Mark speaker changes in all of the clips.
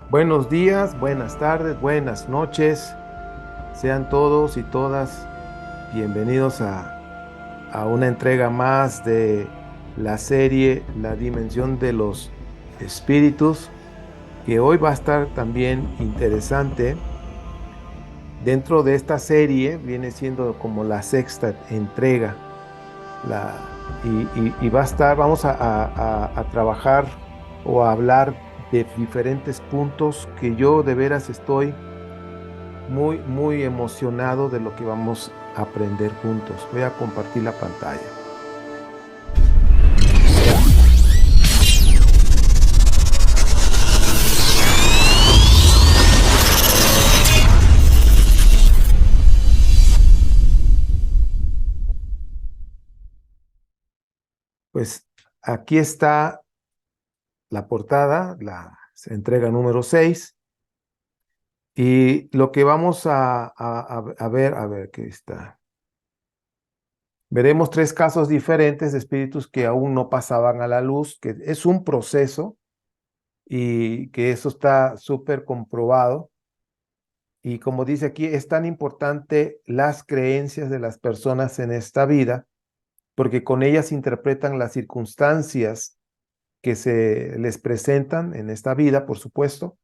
Speaker 1: Buenos días, buenas tardes, buenas noches. Sean todos y todas bienvenidos a una entrega más de la serie La Dimensión de los Espíritus, que hoy va a estar también interesante. Dentro de esta serie viene siendo como la sexta entrega. Y va a estar, vamos a trabajar o a hablar de diferentes puntos que yo de veras estoy muy emocionado de lo que vamos a aprender juntos. Voy a compartir la pantalla. Pues aquí está la portada, la entrega número 6. Y lo que vamos a ver, ¿qué está? Veremos tres casos diferentes de espíritus que aún no pasaban a la luz, que es un proceso y que eso está súper comprobado. Y como dice aquí, es tan importante las creencias de las personas en esta vida, porque con ellas interpretan las circunstancias que se les presentan en esta vida, por supuesto,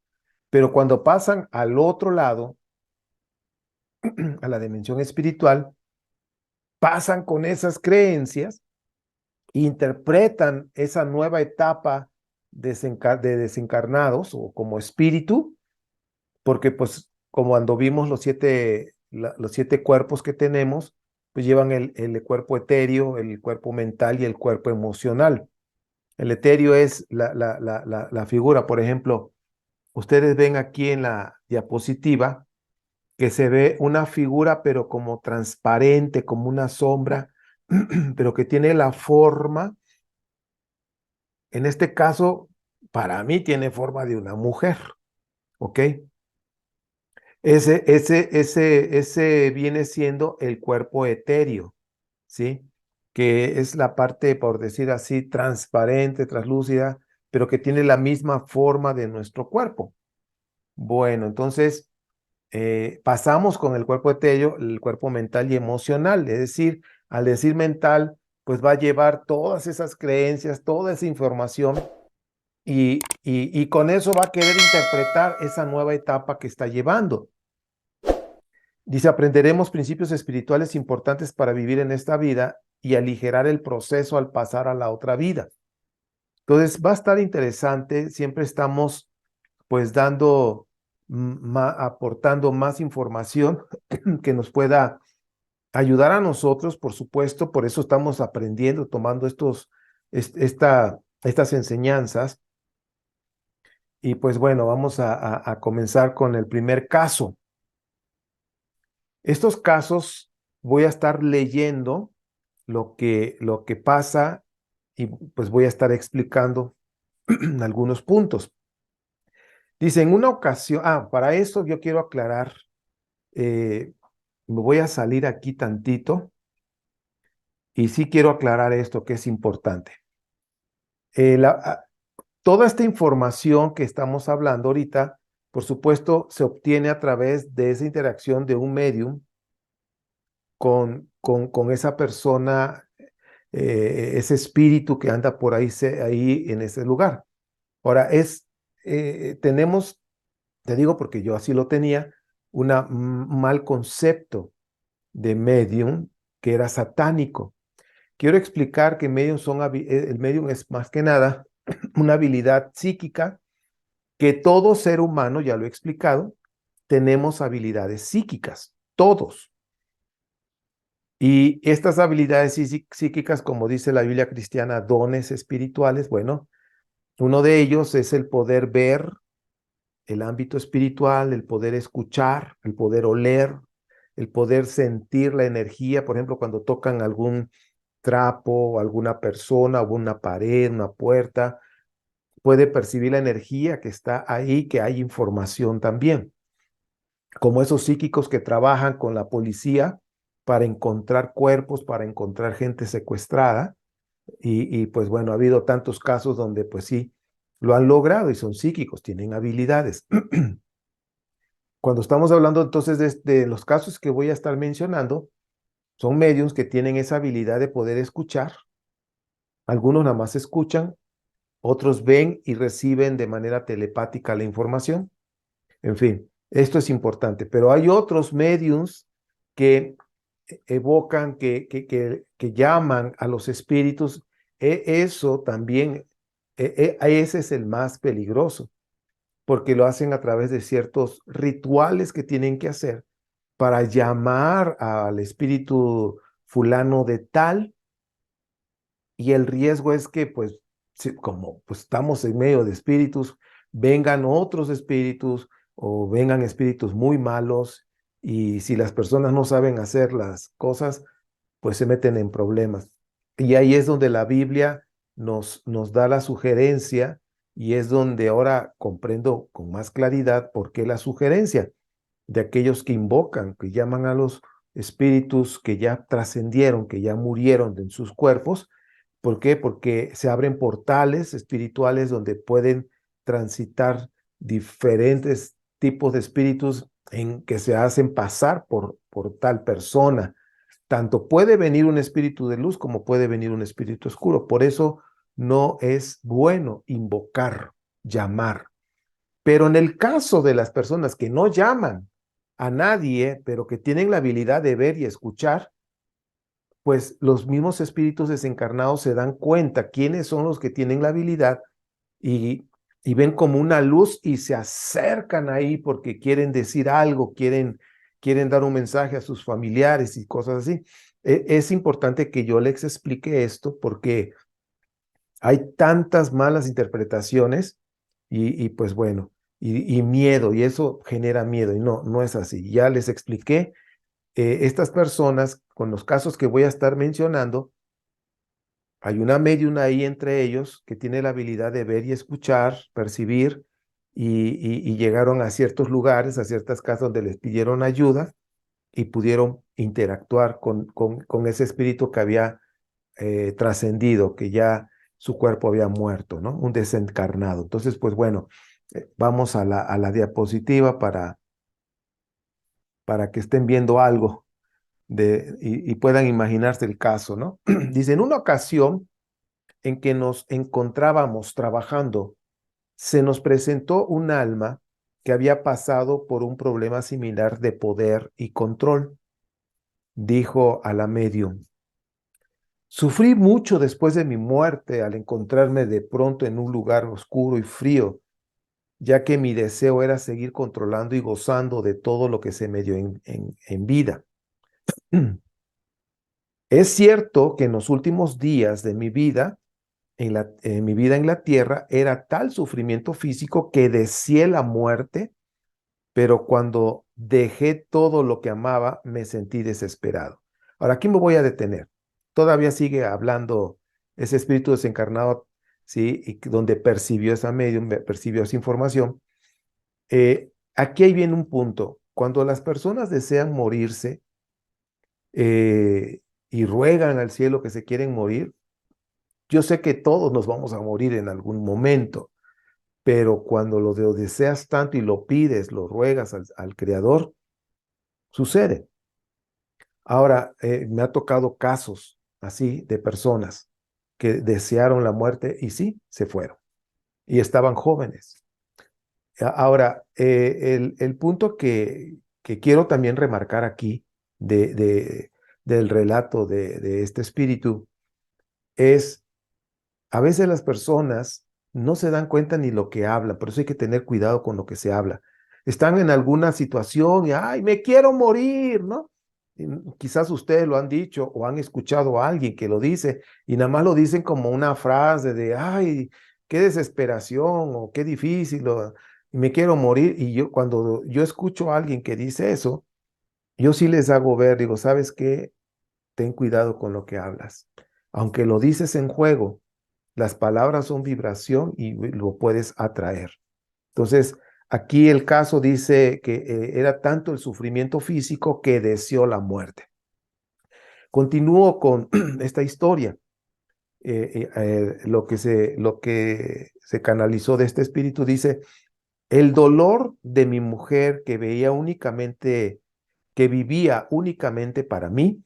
Speaker 1: pero cuando pasan al otro lado, a la dimensión espiritual, pasan con esas creencias, interpretan esa nueva etapa de desencarnados o como espíritu, porque pues como cuando vimos los siete cuerpos que tenemos, pues llevan el cuerpo etéreo, el cuerpo mental y el cuerpo emocional. El etéreo es la figura, por ejemplo, ustedes ven aquí en la diapositiva que se ve una figura pero como transparente, como una sombra, pero que tiene la forma, en este caso, para mí tiene forma de una mujer, ¿ok? Ese viene siendo el cuerpo etéreo, ¿sí? Que es la parte, por decir así, transparente, translúcida, pero que tiene la misma forma de nuestro cuerpo. Bueno, entonces pasamos con el cuerpo etéreo, el cuerpo mental y emocional, es decir, al decir mental, pues va a llevar todas esas creencias, toda esa información y con eso va a querer interpretar esa nueva etapa que está llevando. Dice, aprenderemos principios espirituales importantes para vivir en esta vida y aligerar el proceso al pasar a la otra vida. Entonces, va a estar interesante, siempre estamos pues aportando más información que nos pueda ayudar a nosotros, por supuesto, por eso estamos aprendiendo, tomando estas enseñanzas. Y pues bueno, vamos a comenzar con el primer caso. Estos casos voy a estar leyendo lo que pasa y pues voy a estar explicando algunos puntos. Dice, en una ocasión, para eso yo quiero aclarar, me voy a salir aquí tantito y sí quiero aclarar esto que es importante. Eh, la- ah, Toda esta información que estamos hablando ahorita, por supuesto, se obtiene a través de esa interacción de un medium con esa persona, ese espíritu que anda por ahí, ahí en ese lugar. Ahora, tenemos, te digo porque yo así lo tenía, un mal concepto de medium que era satánico. Quiero explicar que el medium es más que nada una habilidad psíquica que todo ser humano, ya lo he explicado, tenemos habilidades psíquicas, todos. Y estas habilidades psíquicas, como dice la Biblia cristiana, dones espirituales, bueno, uno de ellos es el poder ver el ámbito espiritual, el poder escuchar, el poder oler, el poder sentir la energía, por ejemplo, cuando tocan algún trapo, alguna persona, o una pared, una puerta, puede percibir la energía que está ahí, que hay información también, como esos psíquicos que trabajan con la policía para encontrar cuerpos, para encontrar gente secuestrada. Y pues bueno, ha habido tantos casos donde pues sí, lo han logrado y son psíquicos, tienen habilidades. Cuando estamos hablando entonces de los casos que voy a estar mencionando, son mediums que tienen esa habilidad de poder escuchar. Algunos nada más escuchan, otros ven y reciben de manera telepática la información. En fin, esto es importante, pero hay otros mediums que evocan, que llaman a los espíritus. Eso también, ese es el más peligroso, porque lo hacen a través de ciertos rituales que tienen que hacer para llamar al espíritu fulano de tal, y el riesgo es que, pues, como pues, estamos en medio de espíritus, vengan otros espíritus o vengan espíritus muy malos, y si las personas no saben hacer las cosas, pues se meten en problemas. Y ahí es donde la Biblia nos da la sugerencia, y es donde ahora comprendo con más claridad por qué la sugerencia de aquellos que invocan, que llaman a los espíritus que ya trascendieron, que ya murieron en sus cuerpos. ¿Por qué? Porque se abren portales espirituales donde pueden transitar diferentes tipos de espíritus en que se hacen pasar por tal persona. Tanto puede venir un espíritu de luz como puede venir un espíritu oscuro. Por eso no es bueno invocar, llamar. Pero en el caso de las personas que no llaman a nadie, pero que tienen la habilidad de ver y escuchar, pues los mismos espíritus desencarnados se dan cuenta quiénes son los que tienen la habilidad, y, y ven como una luz y se acercan ahí porque quieren decir algo, quieren dar un mensaje a sus familiares y cosas así. Es importante que yo les explique esto porque hay tantas malas interpretaciones, y pues bueno, y miedo, y eso genera miedo, y no es así. Ya les expliqué, estas personas, con los casos que voy a estar mencionando, hay una medium ahí entre ellos que tiene la habilidad de ver y escuchar, percibir, y llegaron a ciertos lugares, a ciertas casas donde les pidieron ayuda y pudieron interactuar con ese espíritu que había trascendido, que ya su cuerpo había muerto, ¿no? Un desencarnado. Entonces, pues bueno, vamos a la diapositiva para que estén viendo algo y puedan imaginarse el caso, ¿no? Dice, en una ocasión en que nos encontrábamos trabajando, se nos presentó un alma que había pasado por un problema similar de poder y control. Dijo a la medium: sufrí mucho después de mi muerte al encontrarme de pronto en un lugar oscuro y frío, ya que mi deseo era seguir controlando y gozando de todo lo que se me dio en vida. Es cierto que en los últimos días de mi vida, en mi vida en la tierra, era tal sufrimiento físico que deseé la muerte, pero cuando dejé todo lo que amaba, me sentí desesperado. Ahora, aquí me voy a detener. Todavía sigue hablando ese espíritu desencarnado, ¿sí? Y donde percibió esa medium, percibió esa información. Aquí ahí viene un punto. Cuando las personas desean morirse eh, y ruegan al cielo que se quieren morir, yo sé que todos nos vamos a morir en algún momento, pero cuando lo deseas tanto y lo pides, lo ruegas al Creador, sucede. Ahora, me ha tocado casos así de personas que desearon la muerte y sí, se fueron. Y estaban jóvenes. Ahora, el punto que quiero también remarcar aquí de, de- del relato de este espíritu es, a veces las personas no se dan cuenta ni lo que hablan, por eso hay que tener cuidado con lo que se habla. Están en alguna situación y, ay, me quiero morir, ¿no? Y quizás ustedes lo han dicho o han escuchado a alguien que lo dice, y nada más lo dicen como una frase de, ay, qué desesperación o qué difícil, y me quiero morir. Y yo, cuando yo escucho a alguien que dice eso, yo sí les hago ver, digo, ¿sabes qué? Ten cuidado con lo que hablas. Aunque lo dices en juego, las palabras son vibración y lo puedes atraer. Entonces, aquí el caso dice que era tanto el sufrimiento físico que deseó la muerte. Continúo con esta historia. lo que se canalizó de este espíritu dice, el dolor de mi mujer que veía únicamente, que vivía únicamente para mí,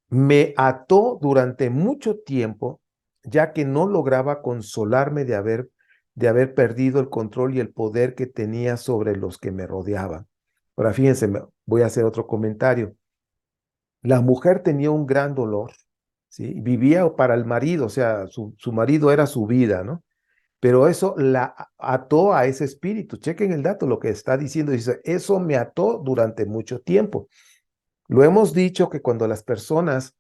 Speaker 1: me ató durante mucho tiempo, ya que no lograba consolarme de haber perdido el control y el poder que tenía sobre los que me rodeaban. Ahora fíjense, voy a hacer otro comentario. La mujer tenía un gran dolor, ¿sí? Vivía para el marido, o sea, su marido era su vida, ¿no? Pero eso la ató a ese espíritu. Chequen el dato, lo que está diciendo, dice, eso me ató durante mucho tiempo. Lo hemos dicho que cuando las personas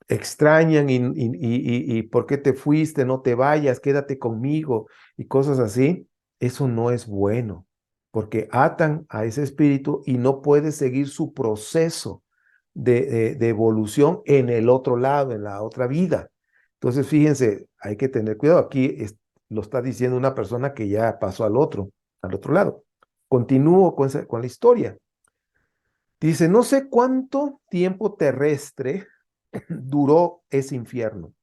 Speaker 1: extrañan y ¿por qué te fuiste? No te vayas, quédate conmigo y cosas así, eso no es bueno, porque atan a ese espíritu y no puede seguir su proceso de evolución en el otro lado, en la otra vida. Entonces, fíjense, hay que tener cuidado. Aquí lo está diciendo una persona que ya pasó al otro lado. Continúo con la historia. Dice, no sé cuánto tiempo terrestre duró ese infierno,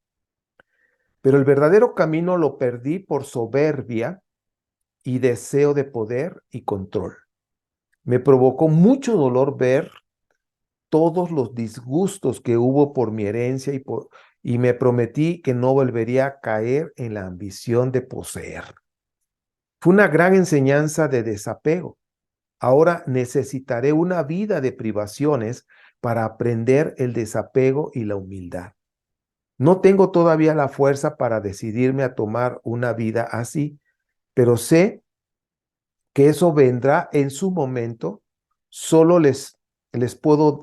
Speaker 1: pero el verdadero camino lo perdí por soberbia y deseo de poder y control. Me provocó mucho dolor ver todos los disgustos que hubo por mi herencia y me prometí que no volvería a caer en la ambición de poseer. Fue una gran enseñanza de desapego. Ahora necesitaré una vida de privaciones para aprender el desapego y la humildad. No tengo todavía la fuerza para decidirme a tomar una vida así, pero sé que eso vendrá en su momento. Solo les puedo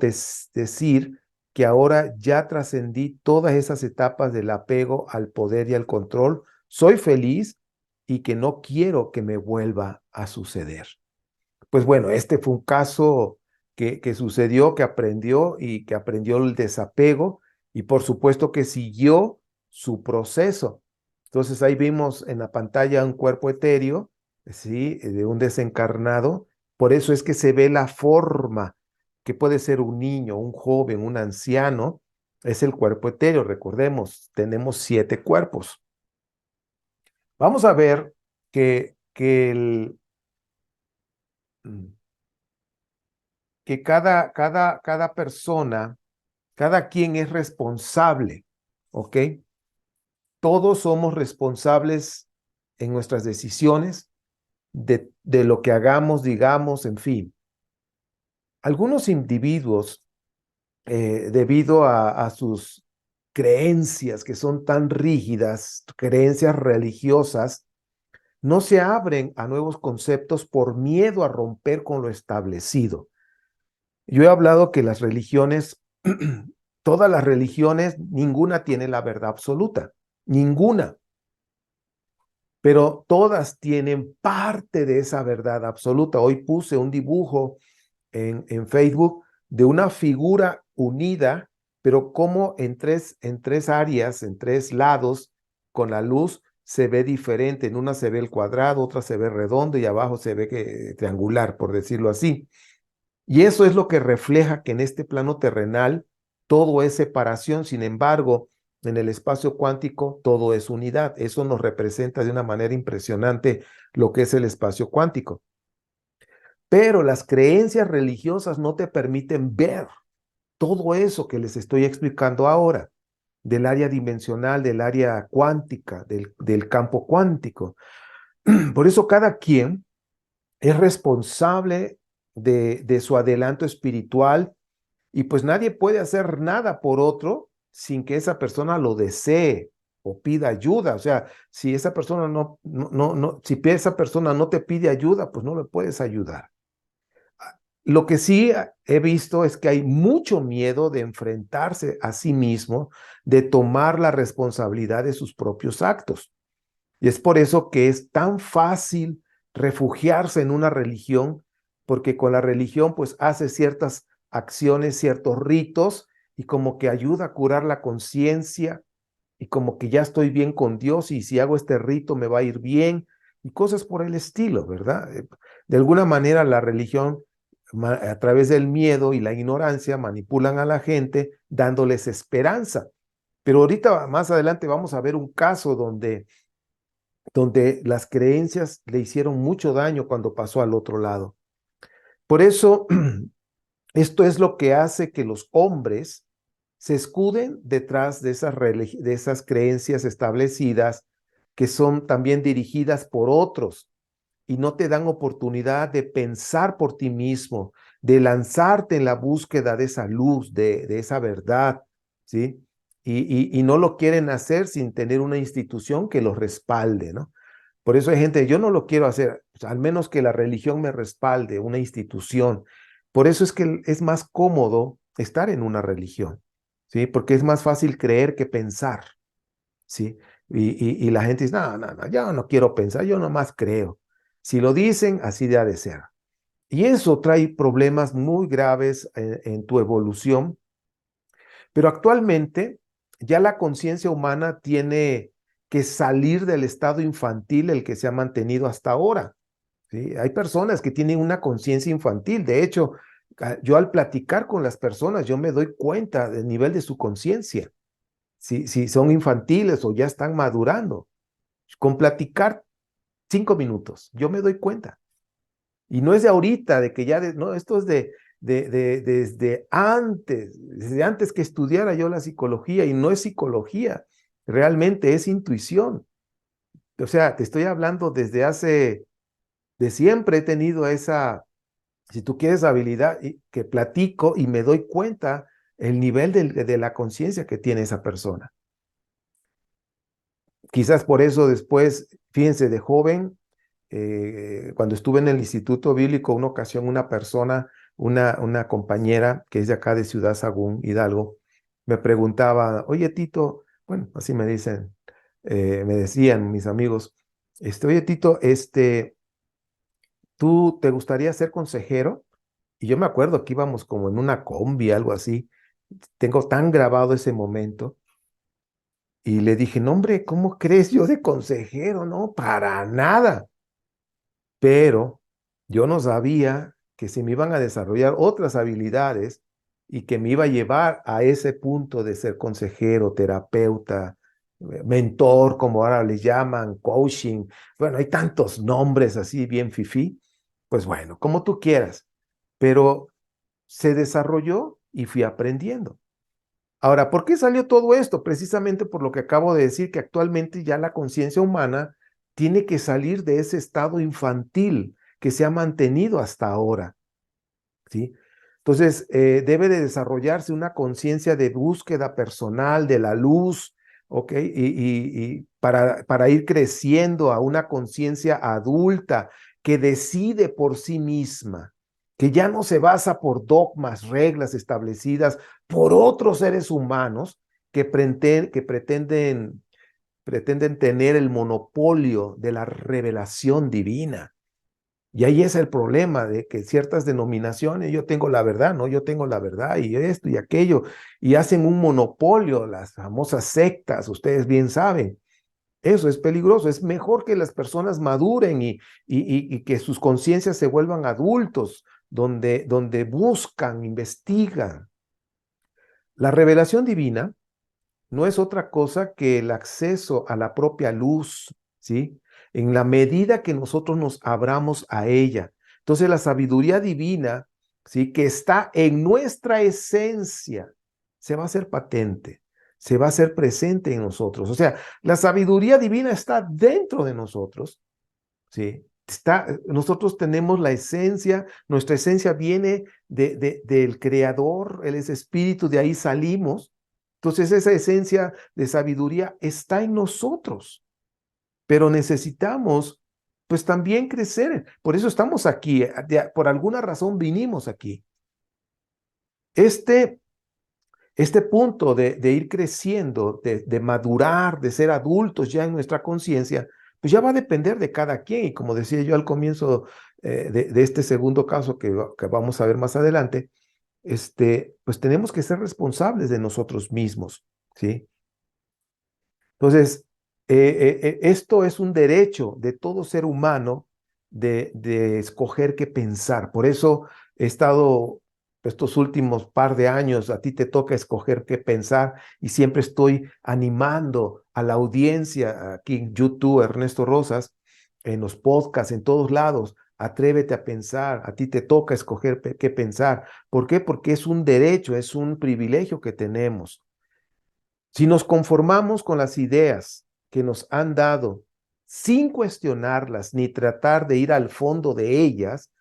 Speaker 1: decir que ahora ya trascendí todas esas etapas del apego al poder y al control. Soy feliz y que no quiero que me vuelva a suceder. Pues bueno, este fue un caso que sucedió, que aprendió y que aprendió el desapego y por supuesto que siguió su proceso. Entonces ahí vimos en la pantalla un cuerpo etéreo, ¿sí? De un desencarnado. Por eso es que se ve la forma, que puede ser un niño, un joven, un anciano, es el cuerpo etéreo. Recordemos, tenemos 7 cuerpos. Vamos a ver mm, que cada persona, cada quien es responsable, ¿ok? Todos somos responsables en nuestras decisiones, de lo que hagamos, digamos, en fin. Algunos individuos, debido a sus creencias que son tan rígidas, creencias religiosas, no se abren a nuevos conceptos por miedo a romper con lo establecido. Yo he hablado que las religiones, todas las religiones, ninguna tiene la verdad absoluta, ninguna, pero todas tienen parte de esa verdad absoluta. Hoy puse un dibujo en Facebook de una figura unida, pero como en tres áreas, en 3 lados, con la luz se ve diferente. En una se ve el cuadrado, otra se ve redondo y abajo se ve triangular, por decirlo así. Y eso es lo que refleja que en este plano terrenal todo es separación, sin embargo, en el espacio cuántico todo es unidad. Eso nos representa de una manera impresionante lo que es el espacio cuántico. Pero las creencias religiosas no te permiten ver todo eso que les estoy explicando ahora, del área dimensional, del área cuántica, del campo cuántico. Por eso cada quien es responsable de su adelanto espiritual y pues nadie puede hacer nada por otro sin que esa persona lo desee o pida ayuda. O sea, si esa persona si esa persona no te pide ayuda, pues no le puedes ayudar. Lo que sí he visto es que hay mucho miedo de enfrentarse a sí mismo, de tomar la responsabilidad de sus propios actos. Y es por eso que es tan fácil refugiarse en una religión, porque con la religión pues hace ciertas acciones, ciertos ritos y como que ayuda a curar la conciencia y como que ya estoy bien con Dios y si hago este rito me va a ir bien y cosas por el estilo, ¿verdad? De alguna manera la religión a través del miedo y la ignorancia manipulan a la gente dándoles esperanza. Pero ahorita, más adelante, vamos a ver un caso donde las creencias le hicieron mucho daño cuando pasó al otro lado. Por eso, esto es lo que hace que los hombres se escuden detrás de esas creencias establecidas que son también dirigidas por otros y no te dan oportunidad de pensar por ti mismo, de lanzarte en la búsqueda de esa luz, de esa verdad, ¿sí? Y no lo quieren hacer sin tener una institución que los respalde, ¿no? Por eso hay gente, yo no lo quiero hacer, pues, al menos que la religión me respalde, una institución. Por eso es que es más cómodo estar en una religión, ¿sí? Porque es más fácil creer que pensar, ¿sí? Y la gente dice, no, no, no, yo no quiero pensar, yo nomás creo. Si lo dicen, así de ha de ser. Y eso trae problemas muy graves en tu evolución, pero actualmente ya la conciencia humana tiene que salir del estado infantil el que se ha mantenido hasta ahora, ¿sí? Hay personas que tienen una conciencia infantil. De hecho, yo al platicar con las personas, yo me doy cuenta del nivel de su conciencia, si son infantiles o ya están madurando. Con platicar 5 minutos, yo me doy cuenta. Y no es de ahorita, de que ya, no, esto es desde antes que estudiara yo la psicología, y no es psicología, realmente es intuición. O sea, te estoy hablando de siempre he tenido esa, si tú quieres, habilidad que platico y me doy cuenta el nivel de la conciencia que tiene esa persona. Quizás por eso después, fíjense, de joven, cuando estuve en el Instituto Bíblico, una ocasión una persona, una compañera que es de acá de Ciudad Sagún, Hidalgo, me preguntaba, oye Tito, bueno, así me dicen, me decían mis amigos, oye Tito, ¿tú te gustaría ser consejero? Y yo me acuerdo que íbamos como en una combi, algo así. Tengo tan grabado ese momento. Y le dije, no, hombre, ¿cómo crees yo de consejero? No, para nada. Pero yo no sabía que se me iban a desarrollar otras habilidades y que me iba a llevar a ese punto de ser consejero, terapeuta, mentor, como ahora le llaman, coaching. Bueno, hay tantos nombres así bien fifí. Pues bueno, como tú quieras. Pero se desarrolló y fui aprendiendo. Ahora, ¿por qué salió todo esto? Precisamente por lo que acabo de decir, que actualmente ya la conciencia humana tiene que salir de ese estado infantil que se ha mantenido hasta ahora, ¿sí? Entonces, debe de desarrollarse una conciencia de búsqueda personal de la luz, ¿ok? Y para ir creciendo a una conciencia adulta que decide por sí misma, que ya no se basa por dogmas, reglas establecidas por otros seres humanos que pretenden tener el monopolio de la revelación divina. Y ahí es el problema de que ciertas denominaciones, yo tengo la verdad, no, yo tengo la verdad y esto y aquello, y hacen un monopolio, las famosas sectas, ustedes bien saben. Eso es peligroso, es mejor que las personas maduren y que sus conciencias se vuelvan adultos, donde buscan, investigan. La revelación divina no es otra cosa que el acceso a la propia luz, ¿sí? En la medida que nosotros nos abramos a ella. Entonces la sabiduría divina, ¿sí? Que está en nuestra esencia, se va a hacer patente, se va a hacer presente en nosotros. O sea, la sabiduría divina está dentro de nosotros, ¿sí? Nosotros tenemos la esencia, nuestra esencia viene del Creador, Él es espíritu, de ahí salimos. Entonces esa esencia de sabiduría está en nosotros, pero necesitamos pues también crecer. Por eso estamos aquí, por alguna razón vinimos aquí. Este, este punto de ir creciendo, de madurar, de ser adultos ya en nuestra conciencia, pues ya va a depender de cada quien. Y como decía yo al comienzo de este segundo caso que vamos a ver más adelante, pues tenemos que ser responsables de nosotros mismos, ¿sí? Entonces, esto es un derecho de todo ser humano de escoger qué pensar. Por eso he estado estos últimos par de años, a ti te toca escoger qué pensar y siempre estoy animando a la audiencia aquí en YouTube, Ernesto Rosas, en los podcasts, en todos lados. Atrévete a pensar, a ti te toca escoger qué pensar. ¿Por qué? Porque es un derecho, es un privilegio que tenemos. Si nos conformamos con las ideas que nos han dado sin cuestionarlas ni tratar de ir al fondo de ellas,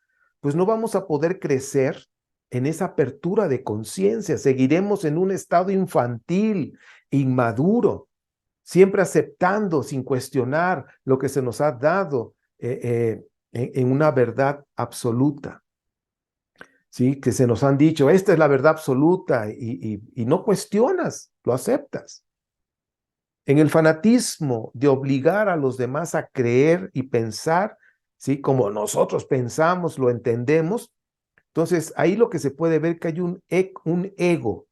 Speaker 1: pues no vamos a poder crecer en esa apertura de conciencia. Seguiremos en un estado infantil, inmaduro, siempre aceptando sin cuestionar lo que se nos ha dado en una verdad absoluta. ¿Sí? Que se nos han dicho, esta es la verdad absoluta y no cuestionas, lo aceptas. En el fanatismo de obligar a los demás a creer y pensar, ¿sí? Como nosotros pensamos, lo entendemos. Entonces, ahí lo que se puede ver que hay un ego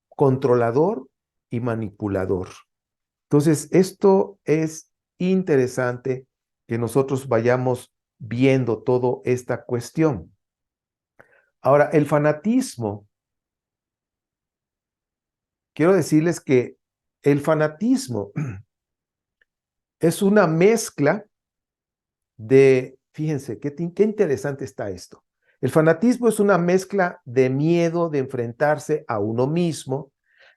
Speaker 1: controlador y manipulador. Entonces, esto es interesante que nosotros vayamos viendo toda esta cuestión. Ahora, el fanatismo, quiero decirles que el fanatismo es una mezcla fíjense, qué interesante está esto. El fanatismo es una mezcla de miedo de enfrentarse a uno mismo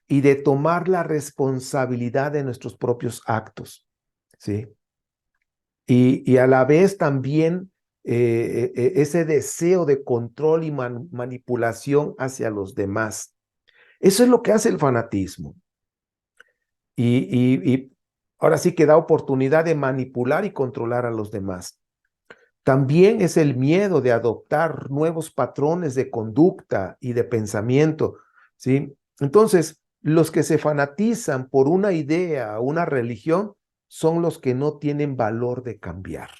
Speaker 1: y de tomar la responsabilidad de nuestros propios actos, ¿sí? Y a la vez también ese deseo de control y manipulación hacia los demás. Eso es lo que hace el fanatismo. Y ahora sí que da oportunidad de manipular y controlar a los demás. También es el miedo de adoptar nuevos patrones de conducta y de pensamiento, ¿sí? Entonces, los que se fanatizan por una idea o una religión son los que no tienen valor de cambiar.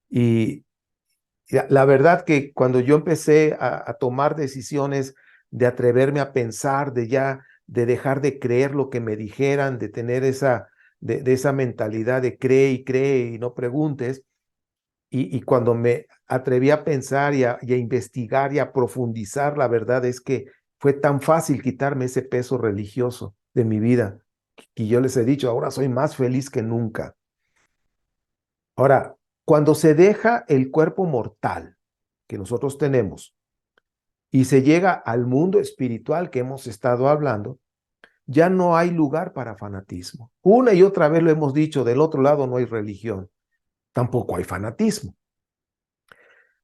Speaker 1: Y la verdad que cuando yo empecé a tomar decisiones de atreverme a pensar, de dejar de creer lo que me dijeran, de tener de esa mentalidad de cree y no preguntes, y cuando me atreví a pensar y a investigar y a profundizar, la verdad es que fue tan fácil quitarme ese peso religioso de mi vida. Y yo les he dicho, ahora soy más feliz que nunca. Ahora, cuando se deja el cuerpo mortal que nosotros tenemos y se llega al mundo espiritual que hemos estado hablando, ya no hay lugar para fanatismo. Una y otra vez lo hemos dicho, del otro lado no hay religión, tampoco hay fanatismo.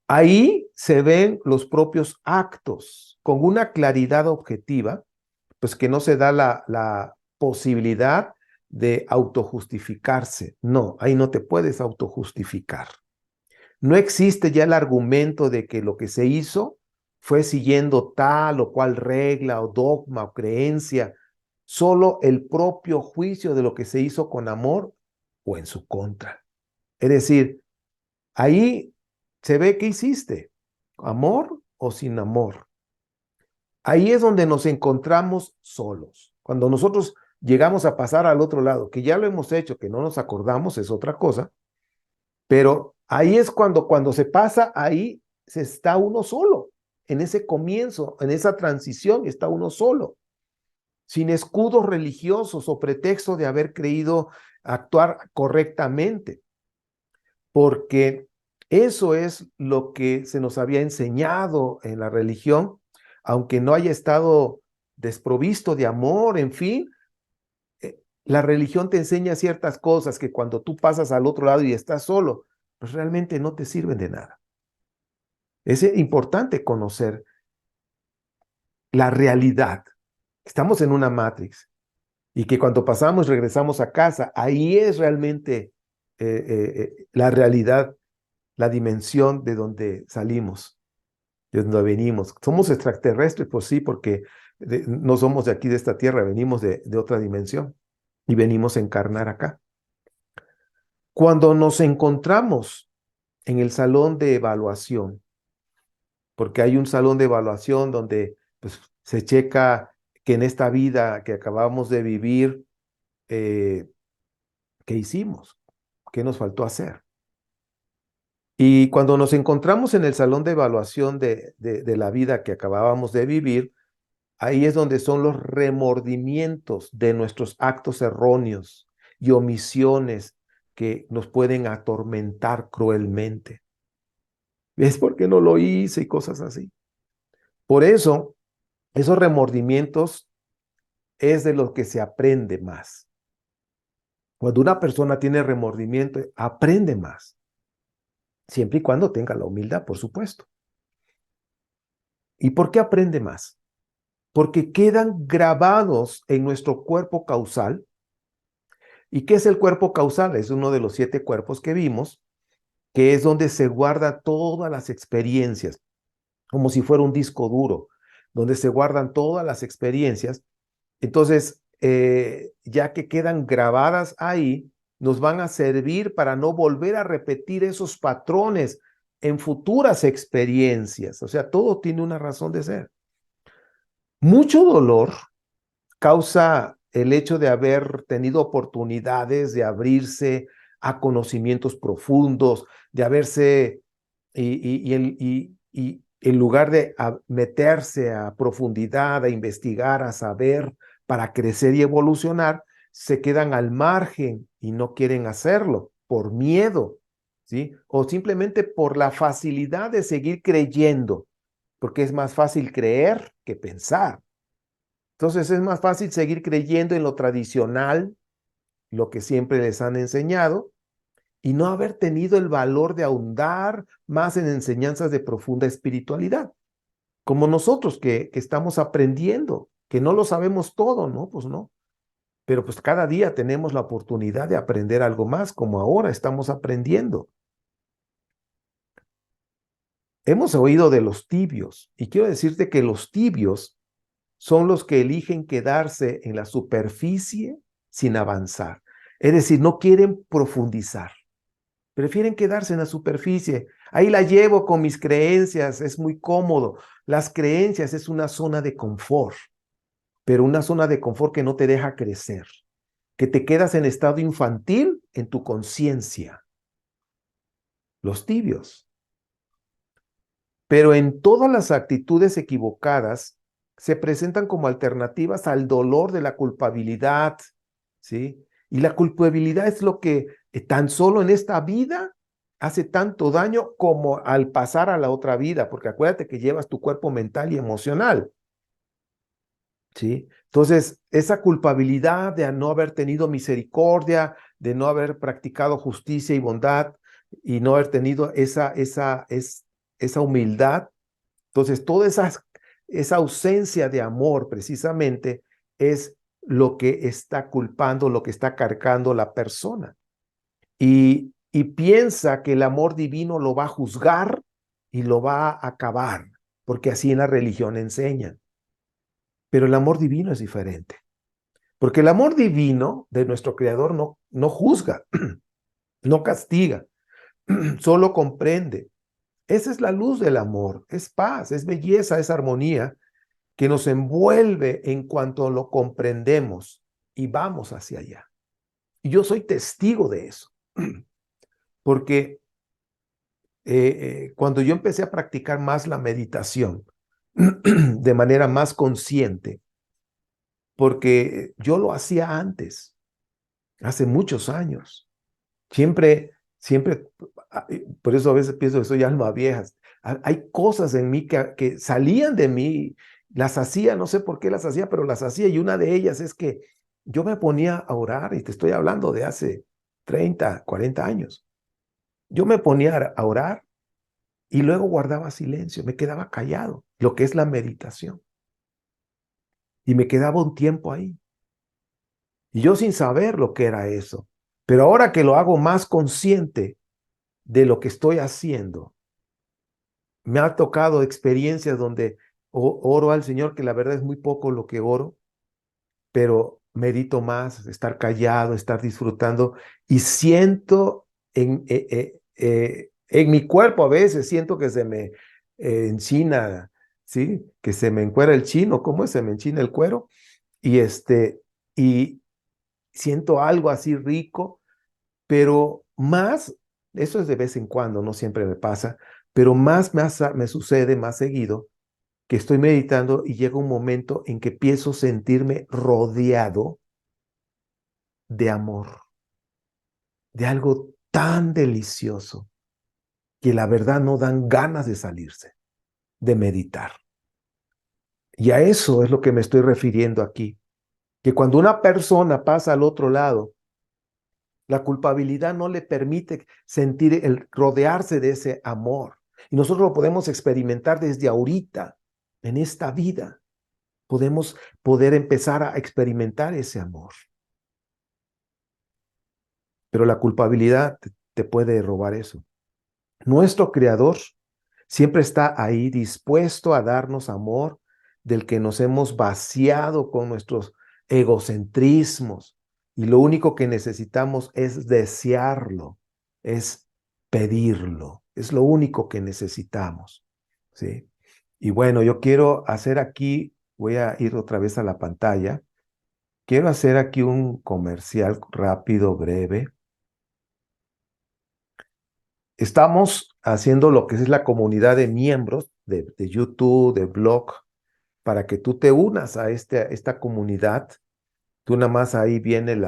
Speaker 1: Ahí se ven los propios actos con una claridad objetiva, pues que no se da la posibilidad de autojustificarse. No, ahí no te puedes autojustificar. No existe ya el argumento de que lo que se hizo fue siguiendo tal o cual regla o dogma o creencia, solo el propio juicio de lo que se hizo con amor o en su contra. Es decir, ahí se ve qué hiciste, amor o sin amor. Ahí es donde nos encontramos solos. Cuando nosotros llegamos a pasar al otro lado, que ya lo hemos hecho, que no nos acordamos, es otra cosa, pero ahí es cuando se pasa, ahí se está uno solo. En ese comienzo, en esa transición, está uno solo, sin escudos religiosos o pretexto de haber creído actuar correctamente, porque eso es lo que se nos había enseñado en la religión, aunque no haya estado desprovisto de amor, en fin, la religión te enseña ciertas cosas que cuando tú pasas al otro lado y estás solo, pues realmente no te sirven de nada. Es importante conocer la realidad. Estamos en una matrix y que cuando pasamos, regresamos a casa, ahí es realmente la realidad, la dimensión de donde salimos, de donde venimos. Somos extraterrestres, pues sí, porque no somos de aquí, de esta tierra, venimos de otra dimensión y venimos a encarnar acá. Cuando nos encontramos en el salón de evaluación, porque hay un salón de evaluación donde pues, se checa que en esta vida que acabamos de vivir, ¿qué hicimos? ¿Qué nos faltó hacer? Y cuando nos encontramos en el salón de evaluación de la vida que acabábamos de vivir, ahí es donde son los remordimientos de nuestros actos erróneos y omisiones que nos pueden atormentar cruelmente. ¿Ves por qué no lo hice? Y cosas así. Por eso, esos remordimientos es de los que se aprende más. Cuando una persona tiene remordimiento, aprende más, siempre y cuando tenga la humildad, por supuesto. ¿Y por qué aprende más? Porque quedan grabados en nuestro cuerpo causal. ¿Y qué es el cuerpo causal? Es uno de los 7 cuerpos que vimos, que es donde se guarda todas las experiencias, como si fuera un disco duro, donde se guardan todas las experiencias. Entonces, ya que quedan grabadas ahí, nos van a servir para no volver a repetir esos patrones en futuras experiencias. O sea, todo tiene una razón de ser. Mucho dolor causa el hecho de haber tenido oportunidades de abrirse a conocimientos profundos, de haberse, y en lugar de meterse a profundidad, a investigar, a saber, para crecer y evolucionar, se quedan al margen y no quieren hacerlo por miedo, ¿sí? O simplemente por la facilidad de seguir creyendo, porque es más fácil creer que pensar. Entonces es más fácil seguir creyendo en lo tradicional, lo que siempre les han enseñado, y no haber tenido el valor de ahondar más en enseñanzas de profunda espiritualidad, como nosotros que estamos aprendiendo, que no lo sabemos todo, ¿no? Pues no. Pero pues cada día tenemos la oportunidad de aprender algo más, como ahora estamos aprendiendo. Hemos oído de los tibios, y quiero decirte que los tibios son los que eligen quedarse en la superficie sin avanzar. Es decir, no quieren profundizar, prefieren quedarse en la superficie. Ahí la llevo con mis creencias, es muy cómodo. Las creencias es una zona de confort, pero una zona de confort que no te deja crecer, que te quedas en estado infantil en tu conciencia. Los tibios. Pero en todas las actitudes equivocadas se presentan como alternativas al dolor de la culpabilidad, ¿sí? Y la culpabilidad es lo que tan solo en esta vida hace tanto daño como al pasar a la otra vida, porque acuérdate que llevas tu cuerpo mental y emocional, ¿sí? Entonces, esa culpabilidad de no haber tenido misericordia, de no haber practicado justicia y bondad y no haber tenido esa humildad. Entonces, toda esa ausencia de amor precisamente es lo que está culpando, lo que está cargando la persona. Y piensa que el amor divino lo va a juzgar y lo va a acabar, porque así en la religión enseñan. Pero el amor divino es diferente, porque el amor divino de nuestro Creador no juzga, no castiga, solo comprende. Esa es la luz del amor, es paz, es belleza, es armonía que nos envuelve en cuanto lo comprendemos y vamos hacia allá. Y yo soy testigo de eso, porque cuando yo empecé a practicar más la meditación de manera más consciente, porque yo lo hacía antes, hace muchos años, siempre, por eso a veces pienso que soy alma vieja. Hay cosas en mí que salían de mí, las hacía, no sé por qué las hacía, pero las hacía. Y una de ellas es que yo me ponía a orar, y te estoy hablando de hace 30, 40 años. Yo me ponía a orar y luego guardaba silencio, me quedaba callado, lo que es la meditación. Y me quedaba un tiempo ahí. Y yo sin saber lo que era eso. Pero ahora que lo hago más consciente de lo que estoy haciendo, me ha tocado experiencias donde oro al Señor, que la verdad es muy poco lo que oro, pero medito más, estar callado, estar disfrutando y siento en mi cuerpo a veces, siento que se me enchina, ¿sí? Que se me encuera el chino, ¿cómo es? Se me enchina el cuero y y siento algo así rico, pero más Eso es de vez en cuando, no siempre me pasa, pero más me sucede más seguido que estoy meditando y llega un momento en que empiezo a sentirme rodeado de amor, de algo tan delicioso que la verdad no dan ganas de salirse, de meditar. Y a eso es lo que me estoy refiriendo aquí, que cuando una persona pasa al otro lado, la culpabilidad no le permite sentir el rodearse de ese amor. Y nosotros lo podemos experimentar desde ahorita, en esta vida. Podemos poder empezar a experimentar ese amor. Pero la culpabilidad te puede robar eso. Nuestro Creador siempre está ahí dispuesto a darnos amor del que nos hemos vaciado con nuestros egocentrismos. Y lo único que necesitamos es desearlo, es pedirlo. Es lo único que necesitamos. ¿Sí? Y bueno, yo quiero hacer aquí, voy a ir otra vez a la pantalla. Quiero hacer aquí un comercial rápido, breve. Estamos haciendo lo que es la comunidad de miembros de YouTube, de blog, para que tú te unas a esta comunidad. Tú nada más ahí viene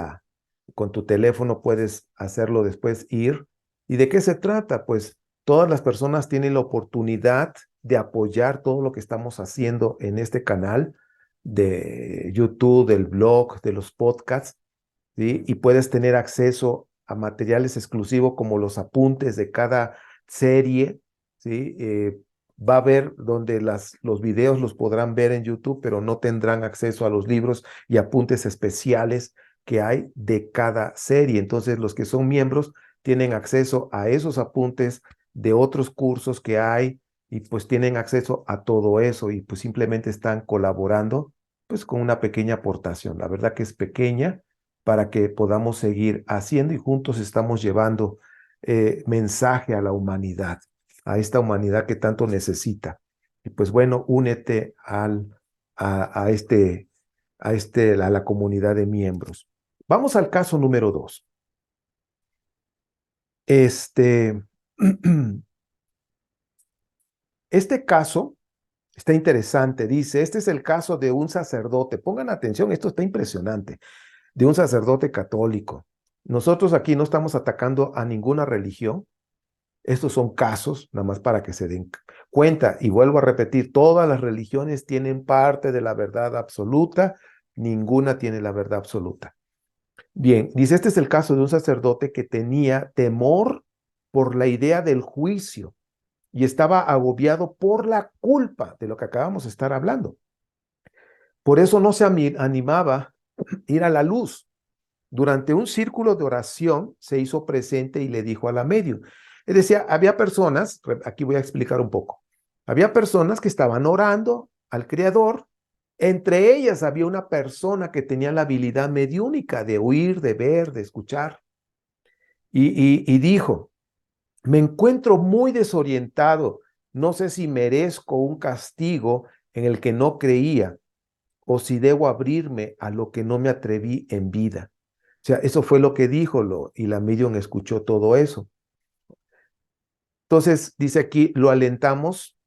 Speaker 1: con tu teléfono puedes hacerlo después ir. ¿Y de qué se trata? Pues todas las personas tienen la oportunidad de apoyar todo lo que estamos haciendo en este canal de YouTube, del blog, de los podcasts. ¿Sí? Y puedes tener acceso a materiales exclusivos como los apuntes de cada serie, ¿sí? Va a haber donde los videos los podrán ver en YouTube, pero no tendrán acceso a los libros y apuntes especiales que hay de cada serie. Entonces, los que son miembros tienen acceso a esos apuntes de otros cursos que hay y pues tienen acceso a todo eso y pues simplemente están colaborando pues con una pequeña aportación. La verdad que es pequeña para que podamos seguir haciendo y juntos estamos llevando mensaje a la humanidad, a esta humanidad que tanto necesita. Y pues bueno, únete a la comunidad de miembros. Vamos al caso número 2. Este caso está interesante. Dice, este es el caso de un sacerdote. Pongan atención, esto está impresionante. De un sacerdote católico. Nosotros aquí no estamos atacando a ninguna religión. Estos son casos, nada más para que se den cuenta. Y vuelvo a repetir, todas las religiones tienen parte de la verdad absoluta, ninguna tiene la verdad absoluta. Bien, dice, este es el caso de un sacerdote que tenía temor por la idea del juicio y estaba agobiado por la culpa de lo que acabamos de estar hablando. Por eso no se animaba a ir a la luz. Durante un círculo de oración se hizo presente y le dijo a la medium. Es decir, había personas, aquí voy a explicar un poco, había personas que estaban orando al Creador, entre ellas había una persona que tenía la habilidad mediúnica de oír, de ver, de escuchar, y dijo, me encuentro muy desorientado, no sé si merezco un castigo en el que no creía o si debo abrirme a lo que no me atreví en vida. O sea, eso fue lo que dijo y la medium escuchó todo eso. Entonces, dice aquí, lo alentamos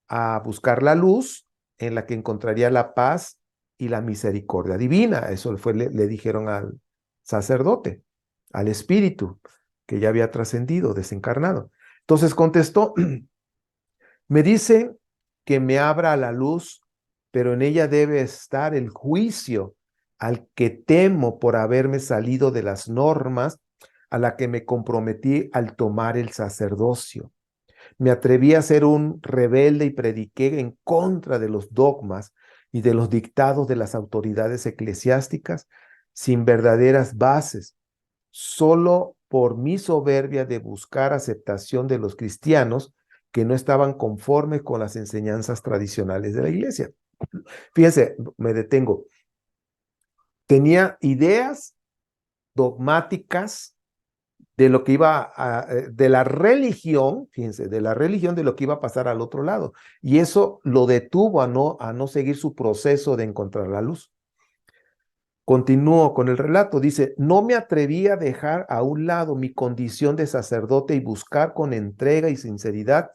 Speaker 1: a buscar la luz en la que encontraría la paz y la misericordia divina. Eso le dijeron al sacerdote, al espíritu, que ya había trascendido, desencarnado. Entonces contestó, me dice que me abra a la luz, pero en ella debe estar el juicio al que temo por haberme salido de las normas a la que me comprometí al tomar el sacerdocio. Me atreví a ser un rebelde y prediqué en contra de los dogmas y de los dictados de las autoridades eclesiásticas sin verdaderas bases, solo por mi soberbia de buscar aceptación de los cristianos que no estaban conformes con las enseñanzas tradicionales de la iglesia. Fíjense, me detengo. Tenía ideas dogmáticas de lo que de la religión, fíjense, de la religión de lo que iba a pasar al otro lado. Y eso lo detuvo a no seguir su proceso de encontrar la luz. Continúo con el relato. Dice, no me atreví a dejar a un lado mi condición de sacerdote y buscar con entrega y sinceridad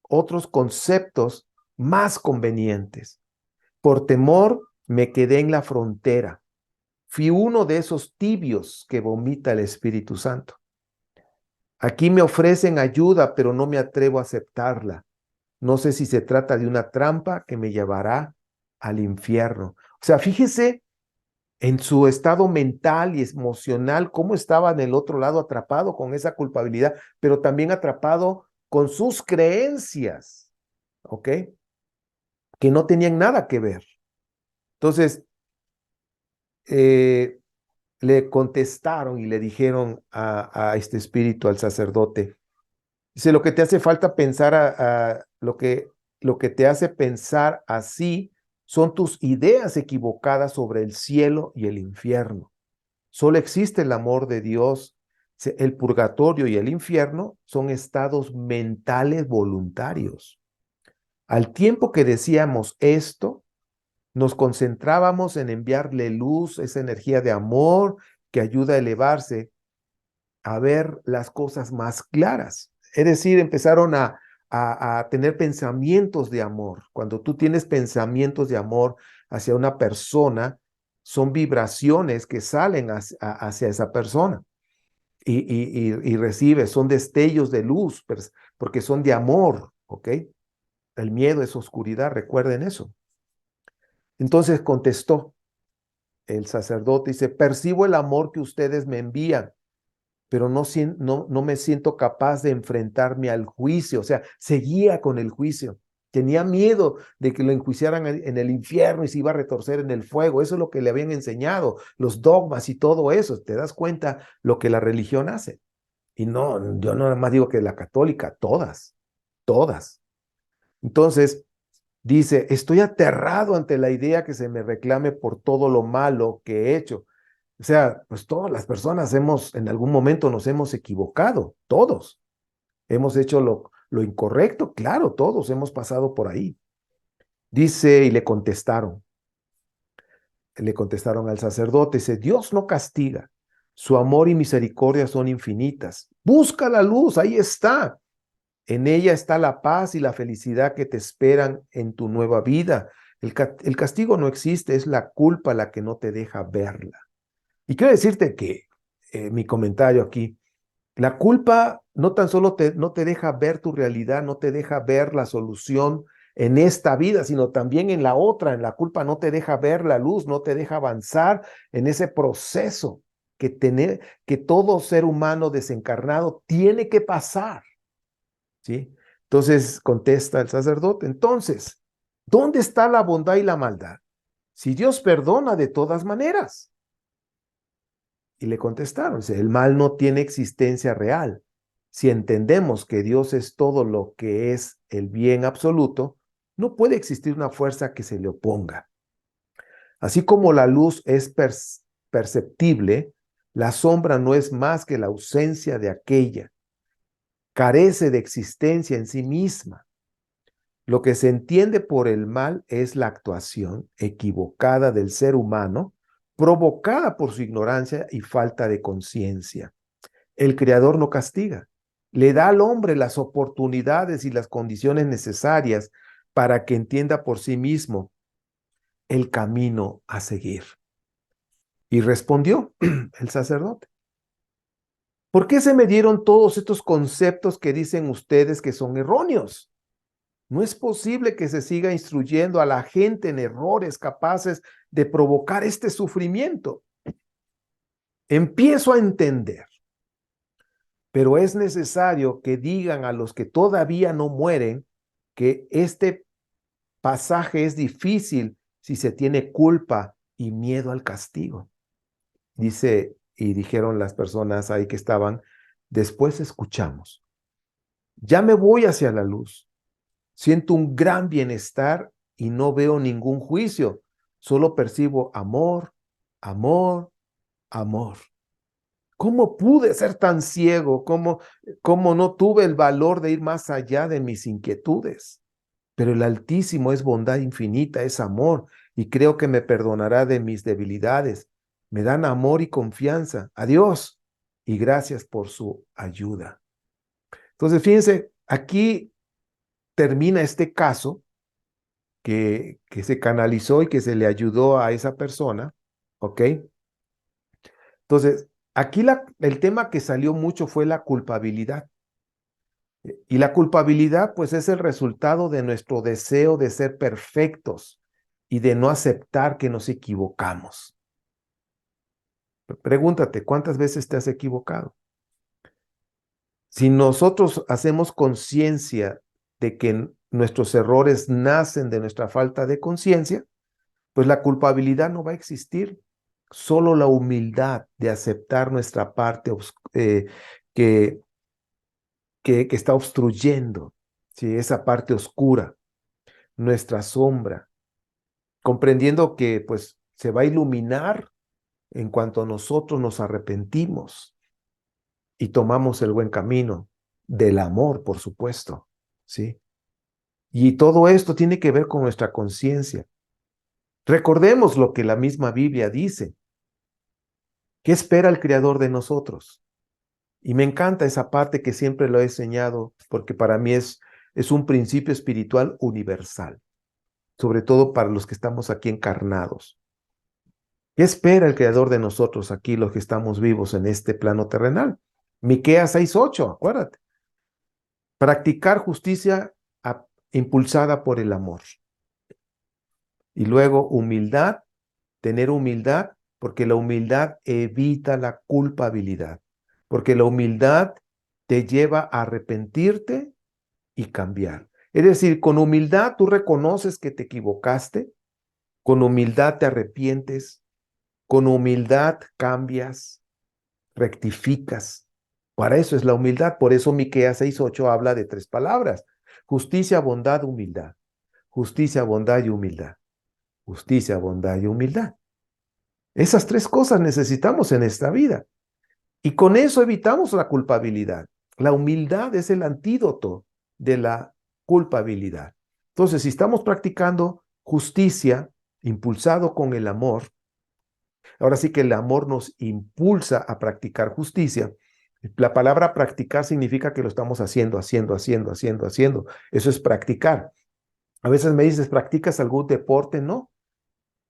Speaker 1: otros conceptos más convenientes. Por temor, me quedé en la frontera. Fui uno de esos tibios que vomita el Espíritu Santo. Aquí me ofrecen ayuda, pero no me atrevo a aceptarla. No sé si se trata de una trampa que me llevará al infierno. O sea, fíjese en su estado mental y emocional, cómo estaba en el otro lado atrapado con esa culpabilidad, pero también atrapado con sus creencias, ¿ok? Que no tenían nada que ver. Entonces, eh, le contestaron y le dijeron a este espíritu, al sacerdote, dice, lo que te hace falta pensar, lo que te hace pensar así son tus ideas equivocadas sobre el cielo y el infierno. Solo existe el amor de Dios. El purgatorio y el infierno son estados mentales voluntarios. Al tiempo que decíamos esto, nos concentrábamos en enviarle luz, esa energía de amor que ayuda a elevarse, a ver las cosas más claras. Es decir, empezaron a tener pensamientos de amor. Cuando tú tienes pensamientos de amor hacia una persona, son vibraciones que salen hacia esa persona y recibes, son destellos de luz, porque son de amor, ¿ok? El miedo es oscuridad, recuerden eso. Entonces contestó el sacerdote, dice, percibo el amor que ustedes me envían, pero no me siento capaz de enfrentarme al juicio. O sea, seguía con el juicio. Tenía miedo de que lo enjuiciaran en el infierno y se iba a retorcer en el fuego. Eso es lo que le habían enseñado, los dogmas y todo eso. ¿Te das cuenta lo que la religión hace? Y no, yo no nada más digo que la católica, todas, todas. Entonces, dice, estoy aterrado ante la idea que se me reclame por todo lo malo que he hecho. O sea, pues todas las personas en algún momento nos hemos equivocado, todos. Hemos hecho lo incorrecto, claro, todos hemos pasado por ahí. Dice, y le contestaron al sacerdote, dice, Dios no castiga, su amor y misericordia son infinitas. Busca la luz, ahí está. En ella está la paz y la felicidad que te esperan en tu nueva vida. El castigo no existe, es la culpa la que no te deja verla. Y quiero decirte que mi comentario aquí, la culpa no tan solo no te deja ver tu realidad, no te deja ver la solución en esta vida, sino también en la otra. En la culpa no te deja ver la luz, no te deja avanzar en ese proceso que todo ser humano desencarnado tiene que pasar, ¿sí? Entonces contesta el sacerdote, entonces, ¿dónde está la bondad y la maldad? Si Dios perdona de todas maneras. Y le contestaron, dice, el mal no tiene existencia real. Si entendemos que Dios es todo lo que es el bien absoluto, no puede existir una fuerza que se le oponga. Así como la luz es perceptible, la sombra no es más que la ausencia de aquella. Carece de existencia en sí misma. Lo que se entiende por el mal es la actuación equivocada del ser humano, provocada por su ignorancia y falta de conciencia. El Creador no castiga, le da al hombre las oportunidades y las condiciones necesarias para que entienda por sí mismo el camino a seguir. Y respondió el sacerdote, ¿por qué se me dieron todos estos conceptos que dicen ustedes que son erróneos? No es posible que se siga instruyendo a la gente en errores capaces de provocar este sufrimiento. Empiezo a entender, pero es necesario que digan a los que todavía no mueren que este pasaje es difícil si se tiene culpa y miedo al castigo. Dice, y dijeron las personas ahí que estaban, después escuchamos. Ya me voy hacia la luz. Siento un gran bienestar y no veo ningún juicio. Solo percibo amor, amor, amor. ¿Cómo pude ser tan ciego? ¿Cómo no tuve el valor de ir más allá de mis inquietudes? Pero el Altísimo es bondad infinita, es amor, y creo que me perdonará de mis debilidades. me dan amor y confianza. Adiós y gracias por su ayuda. Entonces, fíjense, aquí termina este caso que se canalizó y que se le ayudó a esa persona, ¿ok? Entonces, aquí el tema que salió mucho fue la culpabilidad. Y la culpabilidad, pues, es el resultado de nuestro deseo de ser perfectos y de no aceptar que nos equivocamos. Pregúntate, ¿cuántas veces te has equivocado? Si nosotros hacemos conciencia de que nuestros errores nacen de nuestra falta de conciencia, pues la culpabilidad no va a existir. Solo la humildad de aceptar nuestra parte que, que está obstruyendo, ¿sí? Esa parte oscura, nuestra sombra, comprendiendo que pues se va a iluminar en cuanto nosotros nos arrepentimos y tomamos el buen camino del amor, por supuesto, ¿sí? Y todo esto tiene que ver con nuestra conciencia. Recordemos lo que la misma Biblia dice. ¿Qué espera el Creador de nosotros? Y me encanta esa parte que siempre lo he enseñado, porque para mí es un principio espiritual universal, sobre todo para los que estamos aquí encarnados. ¿Qué espera el Creador de nosotros aquí, los que estamos vivos en este plano terrenal? Miqueas 6:8, acuérdate. Practicar justicia impulsada por el amor. Y luego humildad, tener humildad, porque la humildad evita la culpabilidad, porque la humildad te lleva a arrepentirte y cambiar. Es decir, con humildad tú reconoces que te equivocaste, con humildad te arrepientes, con humildad cambias, rectificas. Para eso es la humildad. Por eso Miqueas 6:8 habla de 3 palabras: justicia, bondad, humildad. Justicia, bondad y humildad. Justicia, bondad y humildad. Esas 3 cosas necesitamos en esta vida. Y con eso evitamos la culpabilidad. La humildad es el antídoto de la culpabilidad. Entonces, si estamos practicando justicia, impulsado con el amor, ahora sí que el amor nos impulsa a practicar justicia. La palabra practicar significa que lo estamos haciendo. Eso es practicar. A veces me dices, ¿practicas algún deporte? No.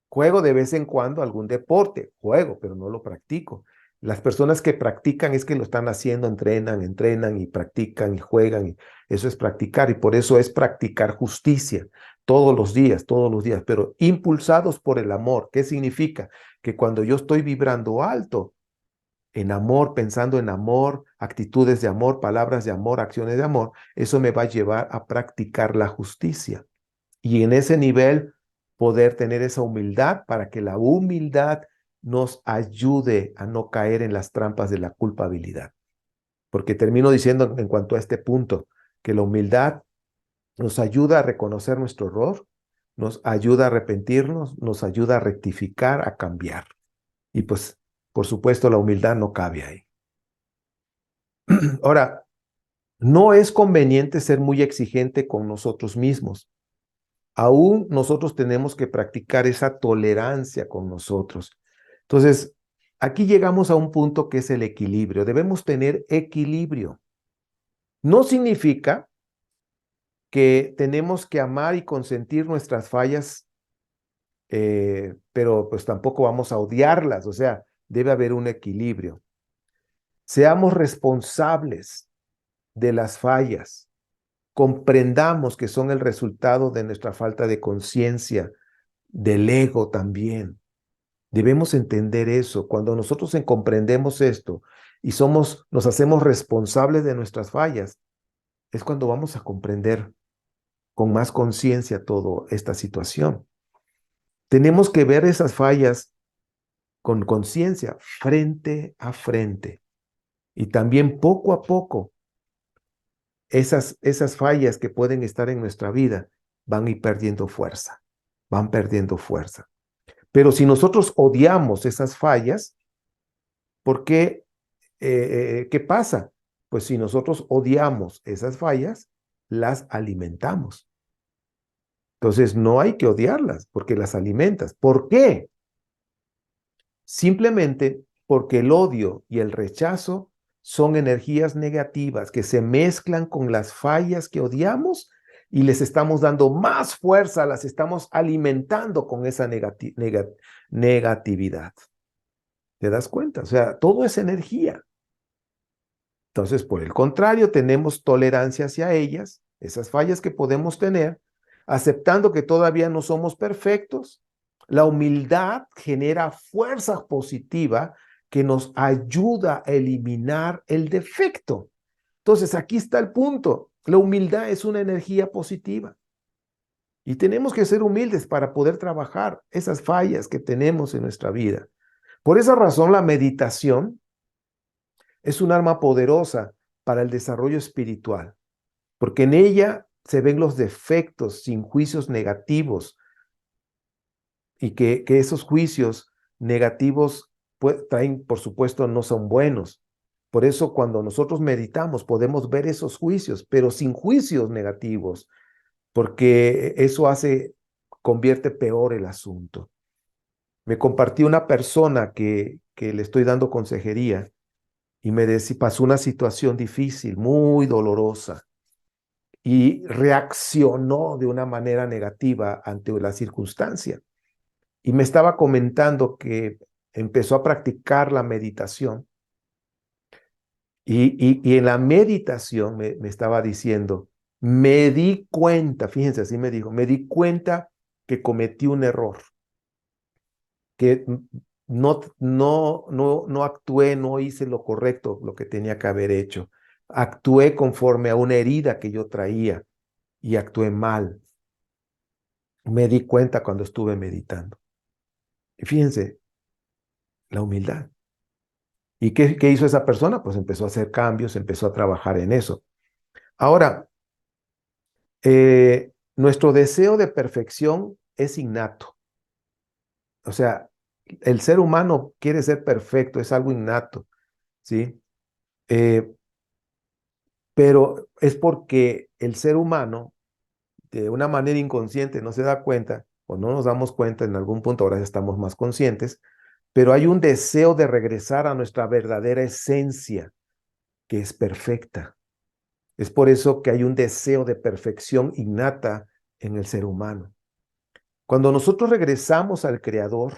Speaker 1: Juego de vez en cuando algún deporte, juego, pero no lo practico. Las personas que practican es que lo están haciendo, entrenan y practican y juegan. Y eso es practicar y por eso es practicar justicia todos los días, pero impulsados por el amor. ¿Qué significa? Que cuando yo estoy vibrando alto, en amor, pensando en amor, actitudes de amor, palabras de amor, acciones de amor, eso me va a llevar a practicar la justicia. Y en ese nivel poder tener esa humildad para que la humildad nos ayude a no caer en las trampas de la culpabilidad. Porque termino diciendo en cuanto a este punto, que la humildad nos ayuda a reconocer nuestro error, nos ayuda a arrepentirnos, nos ayuda a rectificar, a cambiar. Y pues, por supuesto, la humildad no cabe ahí. Ahora, no es conveniente ser muy exigente con nosotros mismos. Aún nosotros tenemos que practicar esa tolerancia con nosotros. Entonces, aquí llegamos a un punto que es el equilibrio. Debemos tener equilibrio. No significa que tenemos que amar y consentir nuestras fallas, pero pues tampoco vamos a odiarlas. O sea, debe haber un equilibrio. Seamos responsables de las fallas. Comprendamos que son el resultado de nuestra falta de conciencia, del ego también. Debemos entender eso. Cuando nosotros comprendemos esto y nos hacemos responsables de nuestras fallas, es cuando vamos a comprender con más conciencia toda esta situación. Tenemos que ver esas fallas con conciencia, frente a frente. Y también poco a poco, esas fallas que pueden estar en nuestra vida van a ir perdiendo fuerza, van perdiendo fuerza. Pero si nosotros odiamos esas fallas, ¿por qué? ¿Qué pasa? Pues si nosotros odiamos esas fallas, las alimentamos. Entonces no hay que odiarlas porque las alimentas. ¿Por qué? simplemente porque el odio y el rechazo son energías negativas que se mezclan con las fallas que odiamos y les estamos dando más fuerza, las estamos alimentando con esa negatividad. ¿Te das cuenta? O sea, todo es energía. Entonces, por el contrario, tenemos tolerancia hacia ellas, esas fallas que podemos tener, aceptando que todavía no somos perfectos. La humildad genera fuerza positiva que nos ayuda a eliminar el defecto. Entonces, aquí está el punto. La humildad es una energía positiva. Y tenemos que ser humildes para poder trabajar esas fallas que tenemos en nuestra vida. Por esa razón, la meditación es un arma poderosa para el desarrollo espiritual, porque en ella se ven los defectos sin juicios negativos y que esos juicios negativos traen, por supuesto, no son buenos. Por eso cuando nosotros meditamos podemos ver esos juicios, pero sin juicios negativos, porque eso convierte peor el asunto. Me compartió una persona que le estoy dando consejería y me decía, pasó una situación difícil, muy dolorosa, y reaccionó de una manera negativa ante la circunstancia. Y me estaba comentando que empezó a practicar la meditación y en la meditación me estaba diciendo, me di cuenta, fíjense, así me dijo, me di cuenta que cometí un error, que no actué, no hice lo correcto, lo que tenía que haber hecho. Actué conforme a una herida que yo traía y actué mal. Me di cuenta cuando estuve meditando. Y fíjense, la humildad. ¿Y qué hizo esa persona? Pues empezó a hacer cambios, empezó a trabajar en eso. Ahora, nuestro deseo de perfección es innato. O sea, el ser humano quiere ser perfecto, es algo innato, ¿sí? Eh, pero es porque el ser humano, de una manera inconsciente, no se da cuenta, o no nos damos cuenta en algún punto, ahora ya estamos más conscientes, pero hay un deseo de regresar a nuestra verdadera esencia, que es perfecta. Es por eso que hay un deseo de perfección innata en el ser humano. Cuando nosotros regresamos al Creador,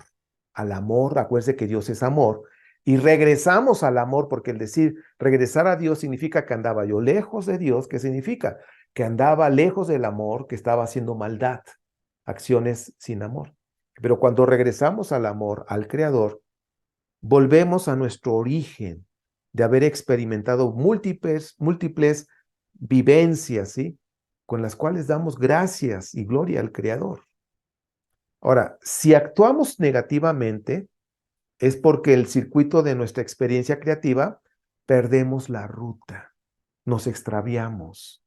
Speaker 1: al amor, acuérdense que Dios es amor, y regresamos al amor, porque el decir regresar a Dios significa que andaba yo lejos de Dios, ¿qué significa? Que andaba lejos del amor, que estaba haciendo maldad, acciones sin amor. Pero cuando regresamos al amor, al Creador, volvemos a nuestro origen de haber experimentado múltiples vivencias, ¿sí? Con las cuales damos gracias y gloria al Creador. Ahora, si actuamos negativamente, es porque el circuito de nuestra experiencia creativa perdemos la ruta, nos extraviamos.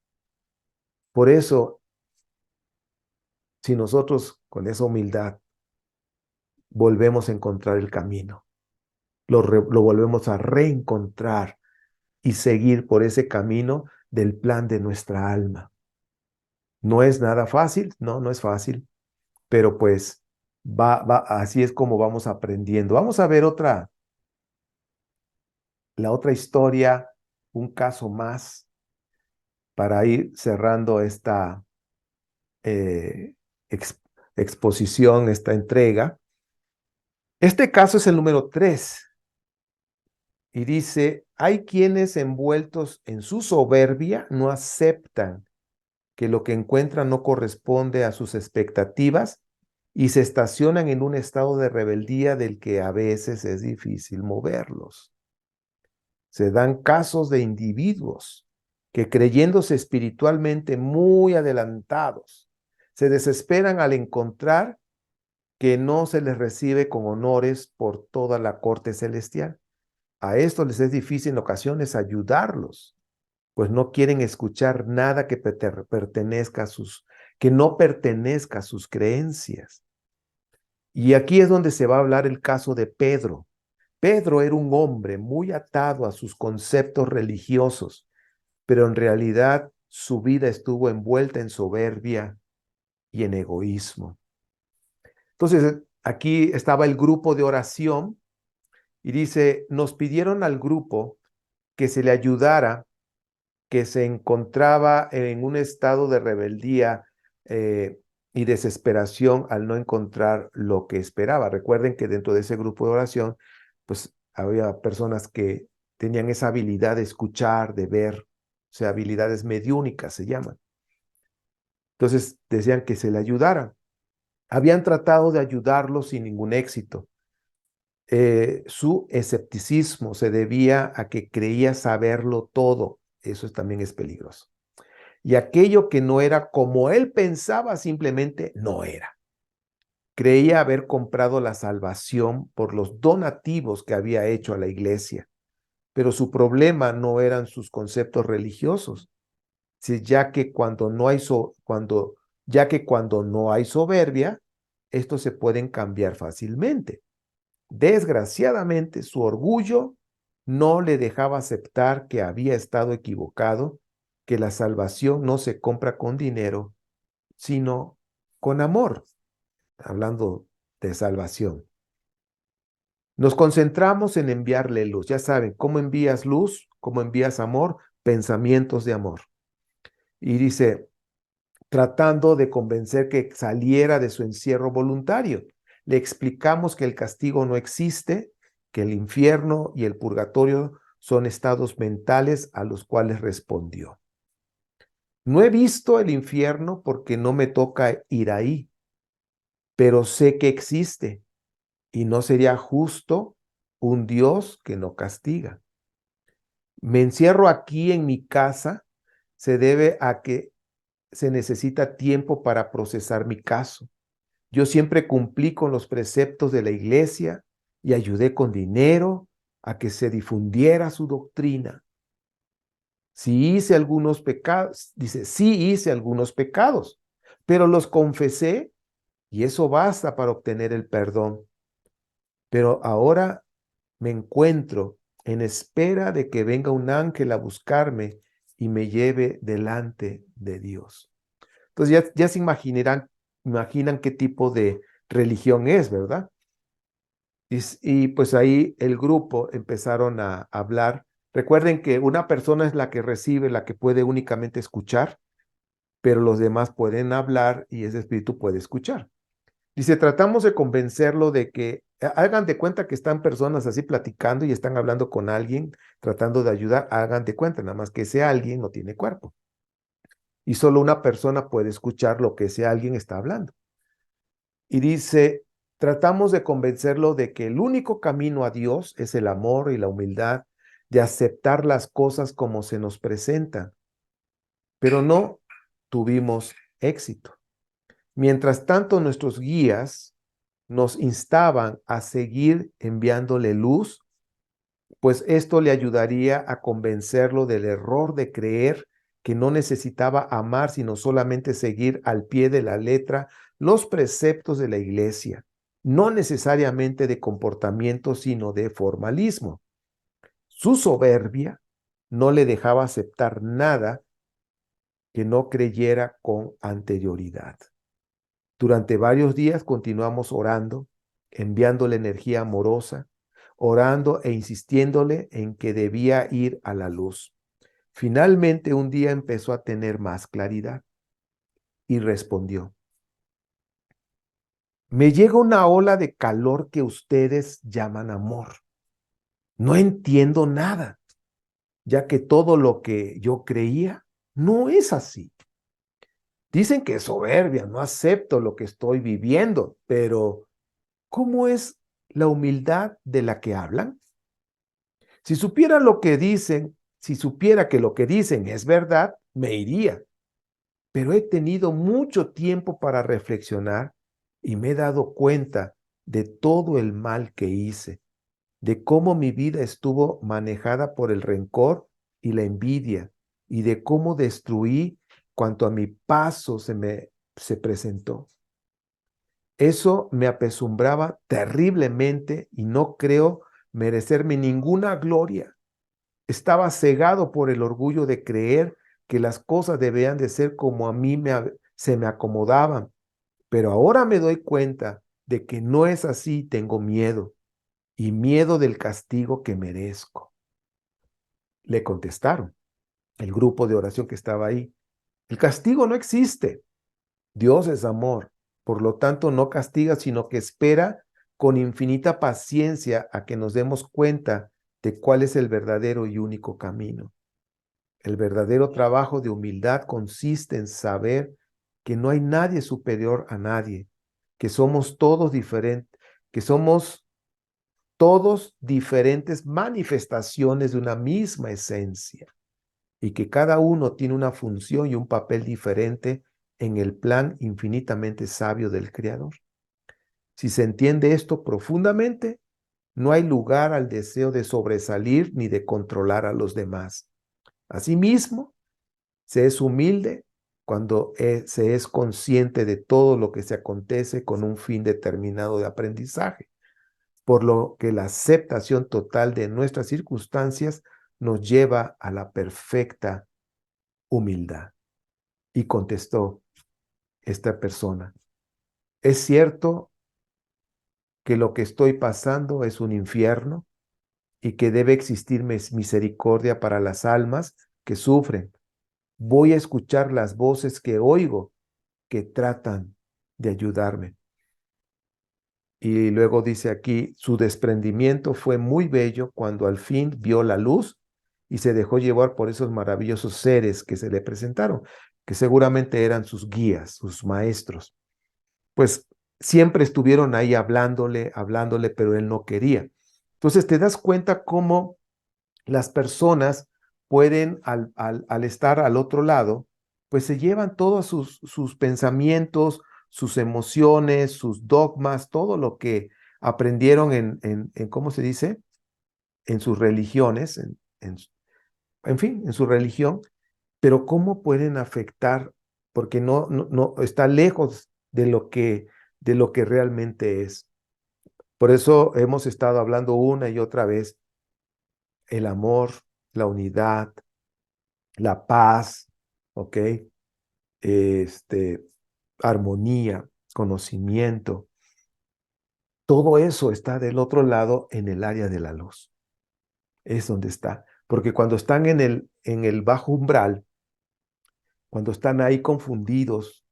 Speaker 1: Por eso, si nosotros con esa humildad volvemos a encontrar el camino, lo volvemos a reencontrar y seguir por ese camino del plan de nuestra alma. No es nada fácil, no es fácil, pero pues así es como vamos aprendiendo. Vamos a ver la otra historia, un caso más para ir cerrando esta eh, exposición, esta entrega. Este caso es el número 3 y dice, hay quienes envueltos en su soberbia no aceptan que lo que encuentran no corresponde a sus expectativas y se estacionan en un estado de rebeldía del que a veces es difícil moverlos. Se dan casos de individuos que creyéndose espiritualmente muy adelantados, se desesperan al encontrar que no se les recibe con honores por toda la corte celestial. A esto les es difícil en ocasiones ayudarlos, pues no quieren escuchar nada que no pertenezca a sus creencias. Y aquí es donde se va a hablar el caso de Pedro. Pedro era un hombre muy atado a sus conceptos religiosos, pero en realidad su vida estuvo envuelta en soberbia y en egoísmo. Entonces, aquí estaba el grupo de oración Y dice, nos pidieron al grupo que se le ayudara, que se encontraba en un estado de rebeldía y desesperación al no encontrar lo que esperaba. Recuerden que dentro de ese grupo de oración, pues había personas que tenían esa habilidad de escuchar, de ver, o sea, habilidades mediúnicas se llaman. Entonces decían que se le ayudara. Habían tratado de ayudarlo sin ningún éxito. Su escepticismo se debía a que creía saberlo todo. Eso también es peligroso. Y aquello que no era como él pensaba, simplemente no era. Creía haber comprado la salvación por los donativos que había hecho a la iglesia, pero su problema no eran sus conceptos religiosos, ya que cuando no hay soberbia, estos se pueden cambiar fácilmente. Desgraciadamente, su orgullo no le dejaba aceptar que había estado equivocado, que la salvación no se compra con dinero, sino con amor, hablando de salvación. Nos concentramos en enviarle luz. Ya saben, ¿cómo envías luz? ¿Cómo envías amor? Pensamientos de amor. Y dice, tratando de convencer que saliera de su encierro voluntario. Le explicamos que el castigo no existe, que el infierno y el purgatorio son estados mentales a los cuales respondió. No he visto el infierno porque no me toca ir ahí, pero sé que existe y no sería justo un Dios que no castiga. Me encierro aquí en mi casa, se debe a que se necesita tiempo para procesar mi caso. Yo siempre cumplí con los preceptos de la iglesia y ayudé con dinero a que se difundiera su doctrina. Si hice algunos pecados, dice, sí hice algunos pecados, pero los confesé y eso basta para obtener el perdón. Pero ahora me encuentro en espera de que venga un ángel a buscarme y me lleve delante de Dios. Entonces ya se imaginan qué tipo de religión es, ¿verdad? Y pues ahí el grupo empezaron a hablar. Recuerden que una persona es la que recibe, la que puede únicamente escuchar, pero los demás pueden hablar y ese espíritu puede escuchar. Dice, tratamos de convencerlo de que hagan de cuenta que están personas así platicando y están hablando con alguien, tratando de ayudar, hagan de cuenta, nada más que ese alguien no tiene cuerpo. Y solo una persona puede escuchar lo que ese alguien está hablando. Y dice, tratamos de convencerlo de que el único camino a Dios es el amor y la humildad, de aceptar las cosas como se nos presentan, pero no tuvimos éxito. Mientras tanto, nuestros guías nos instaban a seguir enviándole luz, pues esto le ayudaría a convencerlo del error de creer que no necesitaba amar, sino solamente seguir al pie de la letra los preceptos de la iglesia, no necesariamente de comportamiento, sino de formalismo. Su soberbia no le dejaba aceptar nada que no creyera con anterioridad. Durante varios días continuamos orando, enviándole energía amorosa, orando e insistiéndole en que debía ir a la luz. Finalmente un día empezó a tener más claridad y respondió, me llega una ola de calor que ustedes llaman amor. No entiendo nada, ya que todo lo que yo creía no es así. Dicen que es soberbia, no acepto lo que estoy viviendo, pero ¿cómo es la humildad de la que hablan? Si supiera lo que dicen, si supiera que lo que dicen es verdad, me iría. Pero he tenido mucho tiempo para reflexionar y me he dado cuenta de todo el mal que hice, de cómo mi vida estuvo manejada por el rencor y la envidia, y de cómo destruí cuanto a mi paso se presentó. Eso me apesumbraba terriblemente y no creo merecerme ninguna gloria. Estaba cegado por el orgullo de creer que las cosas debían de ser como a mí se me acomodaban. Pero ahora me doy cuenta de que no es así, tengo miedo. y miedo del castigo que merezco. Le contestaron el grupo de oración que estaba ahí. El castigo no existe. Dios es amor. Por lo tanto, no castiga, sino que espera con infinita paciencia a que nos demos cuenta de cuál es el verdadero y único camino. El verdadero trabajo de humildad consiste en saber que no hay nadie superior a nadie, que somos todos diferentes, que somos todos diferentes manifestaciones de una misma esencia y que cada uno tiene una función y un papel diferente en el plan infinitamente sabio del Creador. Si se entiende esto profundamente, no hay lugar al deseo de sobresalir ni de controlar a los demás. Asimismo, se es humilde cuando se es consciente de todo lo que se acontece con un fin determinado de aprendizaje, por lo que la aceptación total de nuestras circunstancias nos lleva a la perfecta humildad. Y contestó esta persona, ¿es cierto que lo que estoy pasando es un infierno y que debe existir misericordia para las almas que sufren? Voy a escuchar las voces que oigo que tratan de ayudarme. Y luego dice aquí, su desprendimiento fue muy bello cuando al fin vio la luz y se dejó llevar por esos maravillosos seres que se le presentaron, que seguramente eran sus guías, sus maestros. Pues siempre estuvieron ahí hablándole, hablándole, pero él no quería. Entonces te das cuenta cómo las personas pueden, al estar al otro lado, pues se llevan todos sus pensamientos, sus emociones, sus dogmas, todo lo que aprendieron ¿cómo se dice? En sus religiones, en fin, en su religión, pero cómo pueden afectar, porque no está lejos de lo que realmente es. Por eso hemos estado hablando una y otra vez el amor, la unidad, la paz, ¿ok? Este, armonía, conocimiento. Todo eso está del otro lado en el área de la luz. Es donde está. Porque cuando están en el bajo umbral, cuando están ahí confundidos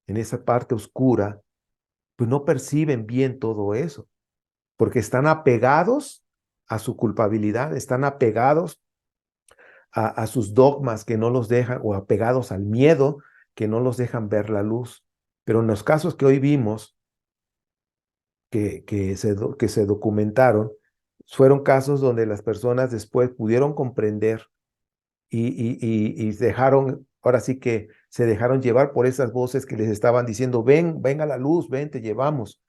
Speaker 1: en esa parte oscura, pues no perciben bien todo eso. Porque están apegados a su culpabilidad, están apegados a sus dogmas que no los dejan, o apegados al miedo que no los dejan ver la luz. Pero en los casos que hoy vimos, que se documentaron, fueron casos donde las personas después pudieron comprender y dejaron, ahora sí que se dejaron llevar por esas voces que les estaban diciendo, ven, ven a la luz, ven, te llevamos.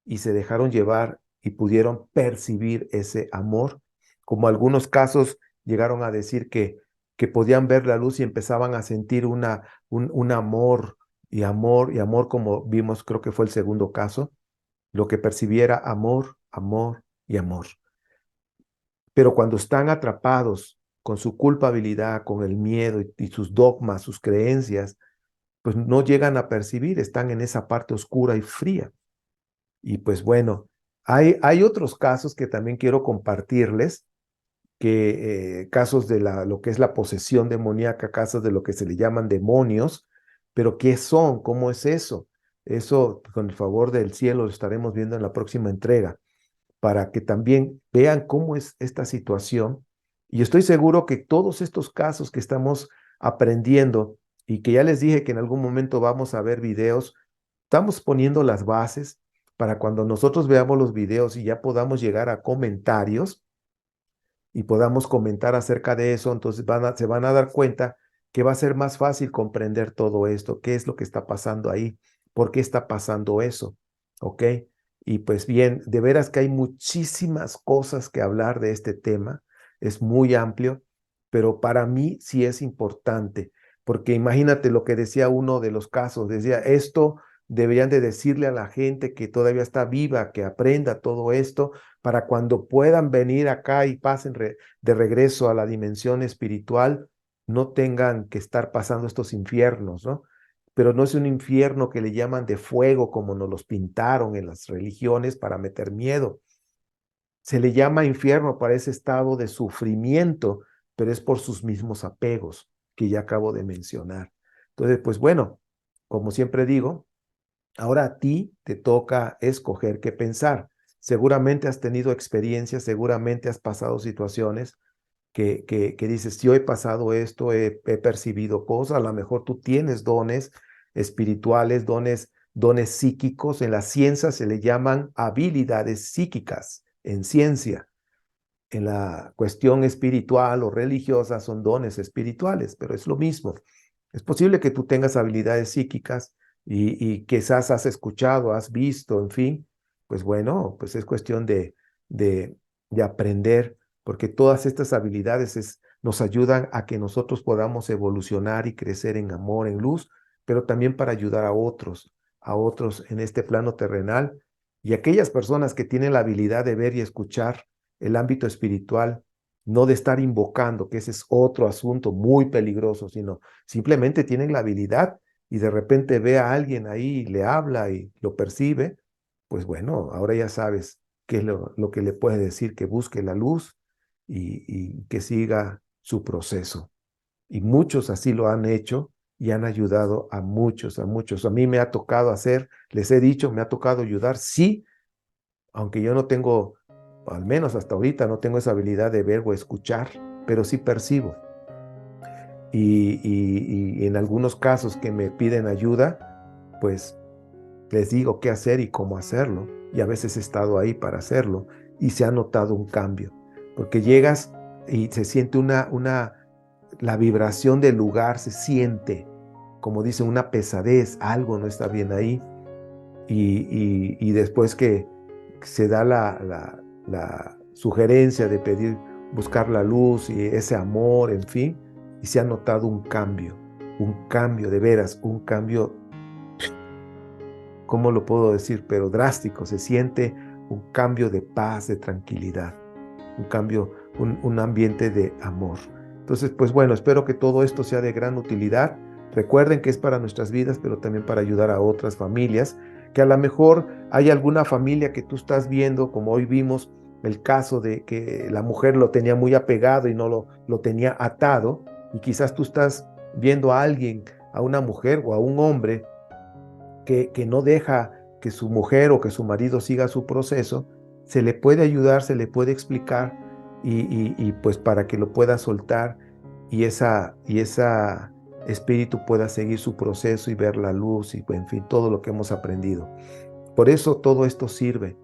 Speaker 1: Y se dejaron llevar y pudieron percibir ese amor, como algunos casos llegaron a decir que podían ver la luz y empezaban a sentir un amor y amor y amor, como vimos, creo que fue el segundo caso, lo que percibiera amor, amor y amor. Pero cuando están atrapados con su culpabilidad, con el miedo y sus dogmas, sus creencias, pues no llegan a percibir, están en esa parte oscura y fría. Y pues bueno, hay otros casos que también quiero compartirles, que casos de lo que es la posesión demoníaca, casos de lo que se le llaman demonios, pero ¿qué son? ¿Cómo es eso? Eso, con el favor del cielo, lo estaremos viendo en la próxima entrega, para que también vean cómo es esta situación. Y estoy seguro que todos estos casos que estamos aprendiendo y que ya les dije que en algún momento vamos a ver videos, estamos poniendo las bases para cuando nosotros veamos los videos y ya podamos llegar a comentarios y podamos comentar acerca de eso, entonces se van a dar cuenta que va a ser más fácil comprender todo esto, qué es lo que está pasando ahí, por qué está pasando eso, ¿ok? Y pues bien, de veras que hay muchísimas cosas que hablar de este tema, es muy amplio, pero para mí sí es importante, porque imagínate lo que decía uno de los casos, decía, esto deberían de decirle a la gente que todavía está viva, que aprenda todo esto, para cuando puedan venir acá y pasen de regreso a la dimensión espiritual, no tengan que estar pasando estos infiernos, ¿no? Pero no es un infierno que le llaman de fuego como nos los pintaron en las religiones para meter miedo. Se le llama infierno para ese estado de sufrimiento, pero es por sus mismos apegos que ya acabo de mencionar. Entonces, pues bueno, como siempre digo, ahora a ti te toca escoger qué pensar. Seguramente has tenido experiencias, seguramente has pasado situaciones que dices, yo he pasado esto, he percibido cosas, a lo mejor tú tienes dones espirituales, dones psíquicos. En la ciencia se le llaman habilidades psíquicas, en ciencia. En la cuestión espiritual o religiosa son dones espirituales, pero es lo mismo. Es posible que tú tengas habilidades psíquicas y quizás has escuchado, has visto, en fin, pues bueno, pues es cuestión de, de aprender, porque todas estas habilidades nos ayudan a que nosotros podamos evolucionar y crecer en amor, en luz, pero también para ayudar a otros en este plano terrenal. Y aquellas personas que tienen la habilidad de ver y escuchar el ámbito espiritual, no de estar invocando, que ese es otro asunto muy peligroso, sino simplemente tienen la habilidad y de repente ve a alguien ahí, le habla y lo percibe, pues bueno, ahora ya sabes qué es lo que le puedes decir, que busque la luz y que siga su proceso. Y muchos así lo han hecho y han ayudado a muchos, a muchos. A mí me ha tocado hacer, les he dicho, me ha tocado ayudar, sí, aunque yo no tengo, al menos hasta ahorita, no tengo esa habilidad de ver o escuchar, pero sí percibo. Y en algunos casos que me piden ayuda, pues les digo qué hacer y cómo hacerlo. Y a veces he estado ahí para hacerlo y se ha notado un cambio, porque llegas y se siente la vibración del lugar, se siente, como dicen, una pesadez, algo no está bien ahí. Y después que se da la sugerencia de pedir, buscar la luz y ese amor, en fin, y se ha notado un cambio de veras, un cambio, ¿cómo lo puedo decir? Pero drástico, se siente un cambio de paz, de tranquilidad, un cambio, un ambiente de amor. Entonces, pues bueno, espero que todo esto sea de gran utilidad. Recuerden que es para nuestras vidas, pero también para ayudar a otras familias, que a lo mejor hay alguna familia que tú estás viendo, como hoy vimos el caso de que la mujer lo tenía muy apegado y no lo tenía atado, y quizás tú estás viendo a alguien, a una mujer o a un hombre que no deja que su mujer o que su marido siga su proceso. Se le puede ayudar, se le puede explicar y pues para que lo pueda soltar y esa espíritu pueda seguir su proceso y ver la luz y en fin, todo lo que hemos aprendido. Por eso todo esto sirve.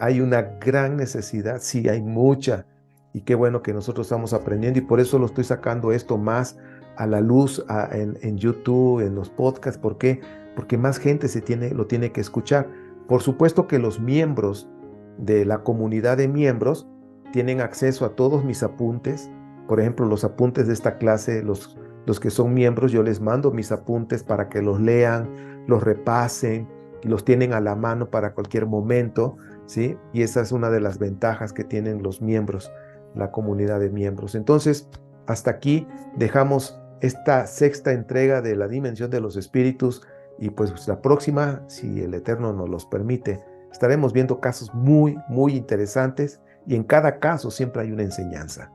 Speaker 1: Hay una gran necesidad, sí, hay mucha. Y qué bueno que nosotros estamos aprendiendo y por eso lo estoy sacando esto más a la luz en YouTube, en los podcasts. ¿Por qué? Porque más gente lo tiene que escuchar. Por supuesto que los miembros de la comunidad de miembros tienen acceso a todos mis apuntes. Por ejemplo, los apuntes de esta clase, los que son miembros, yo les mando mis apuntes para que los lean, los repasen y los tienen a la mano para cualquier momento, ¿sí? Y esa es una de las ventajas que tienen los miembros, la comunidad de miembros. Entonces, hasta aquí dejamos esta sexta entrega de la dimensión de los espíritus y pues la próxima, si el Eterno nos los permite, estaremos viendo casos muy, muy interesantes y en cada caso siempre hay una enseñanza.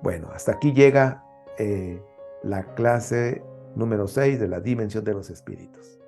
Speaker 1: Bueno, hasta aquí llega la clase número 6 de la dimensión de los espíritus.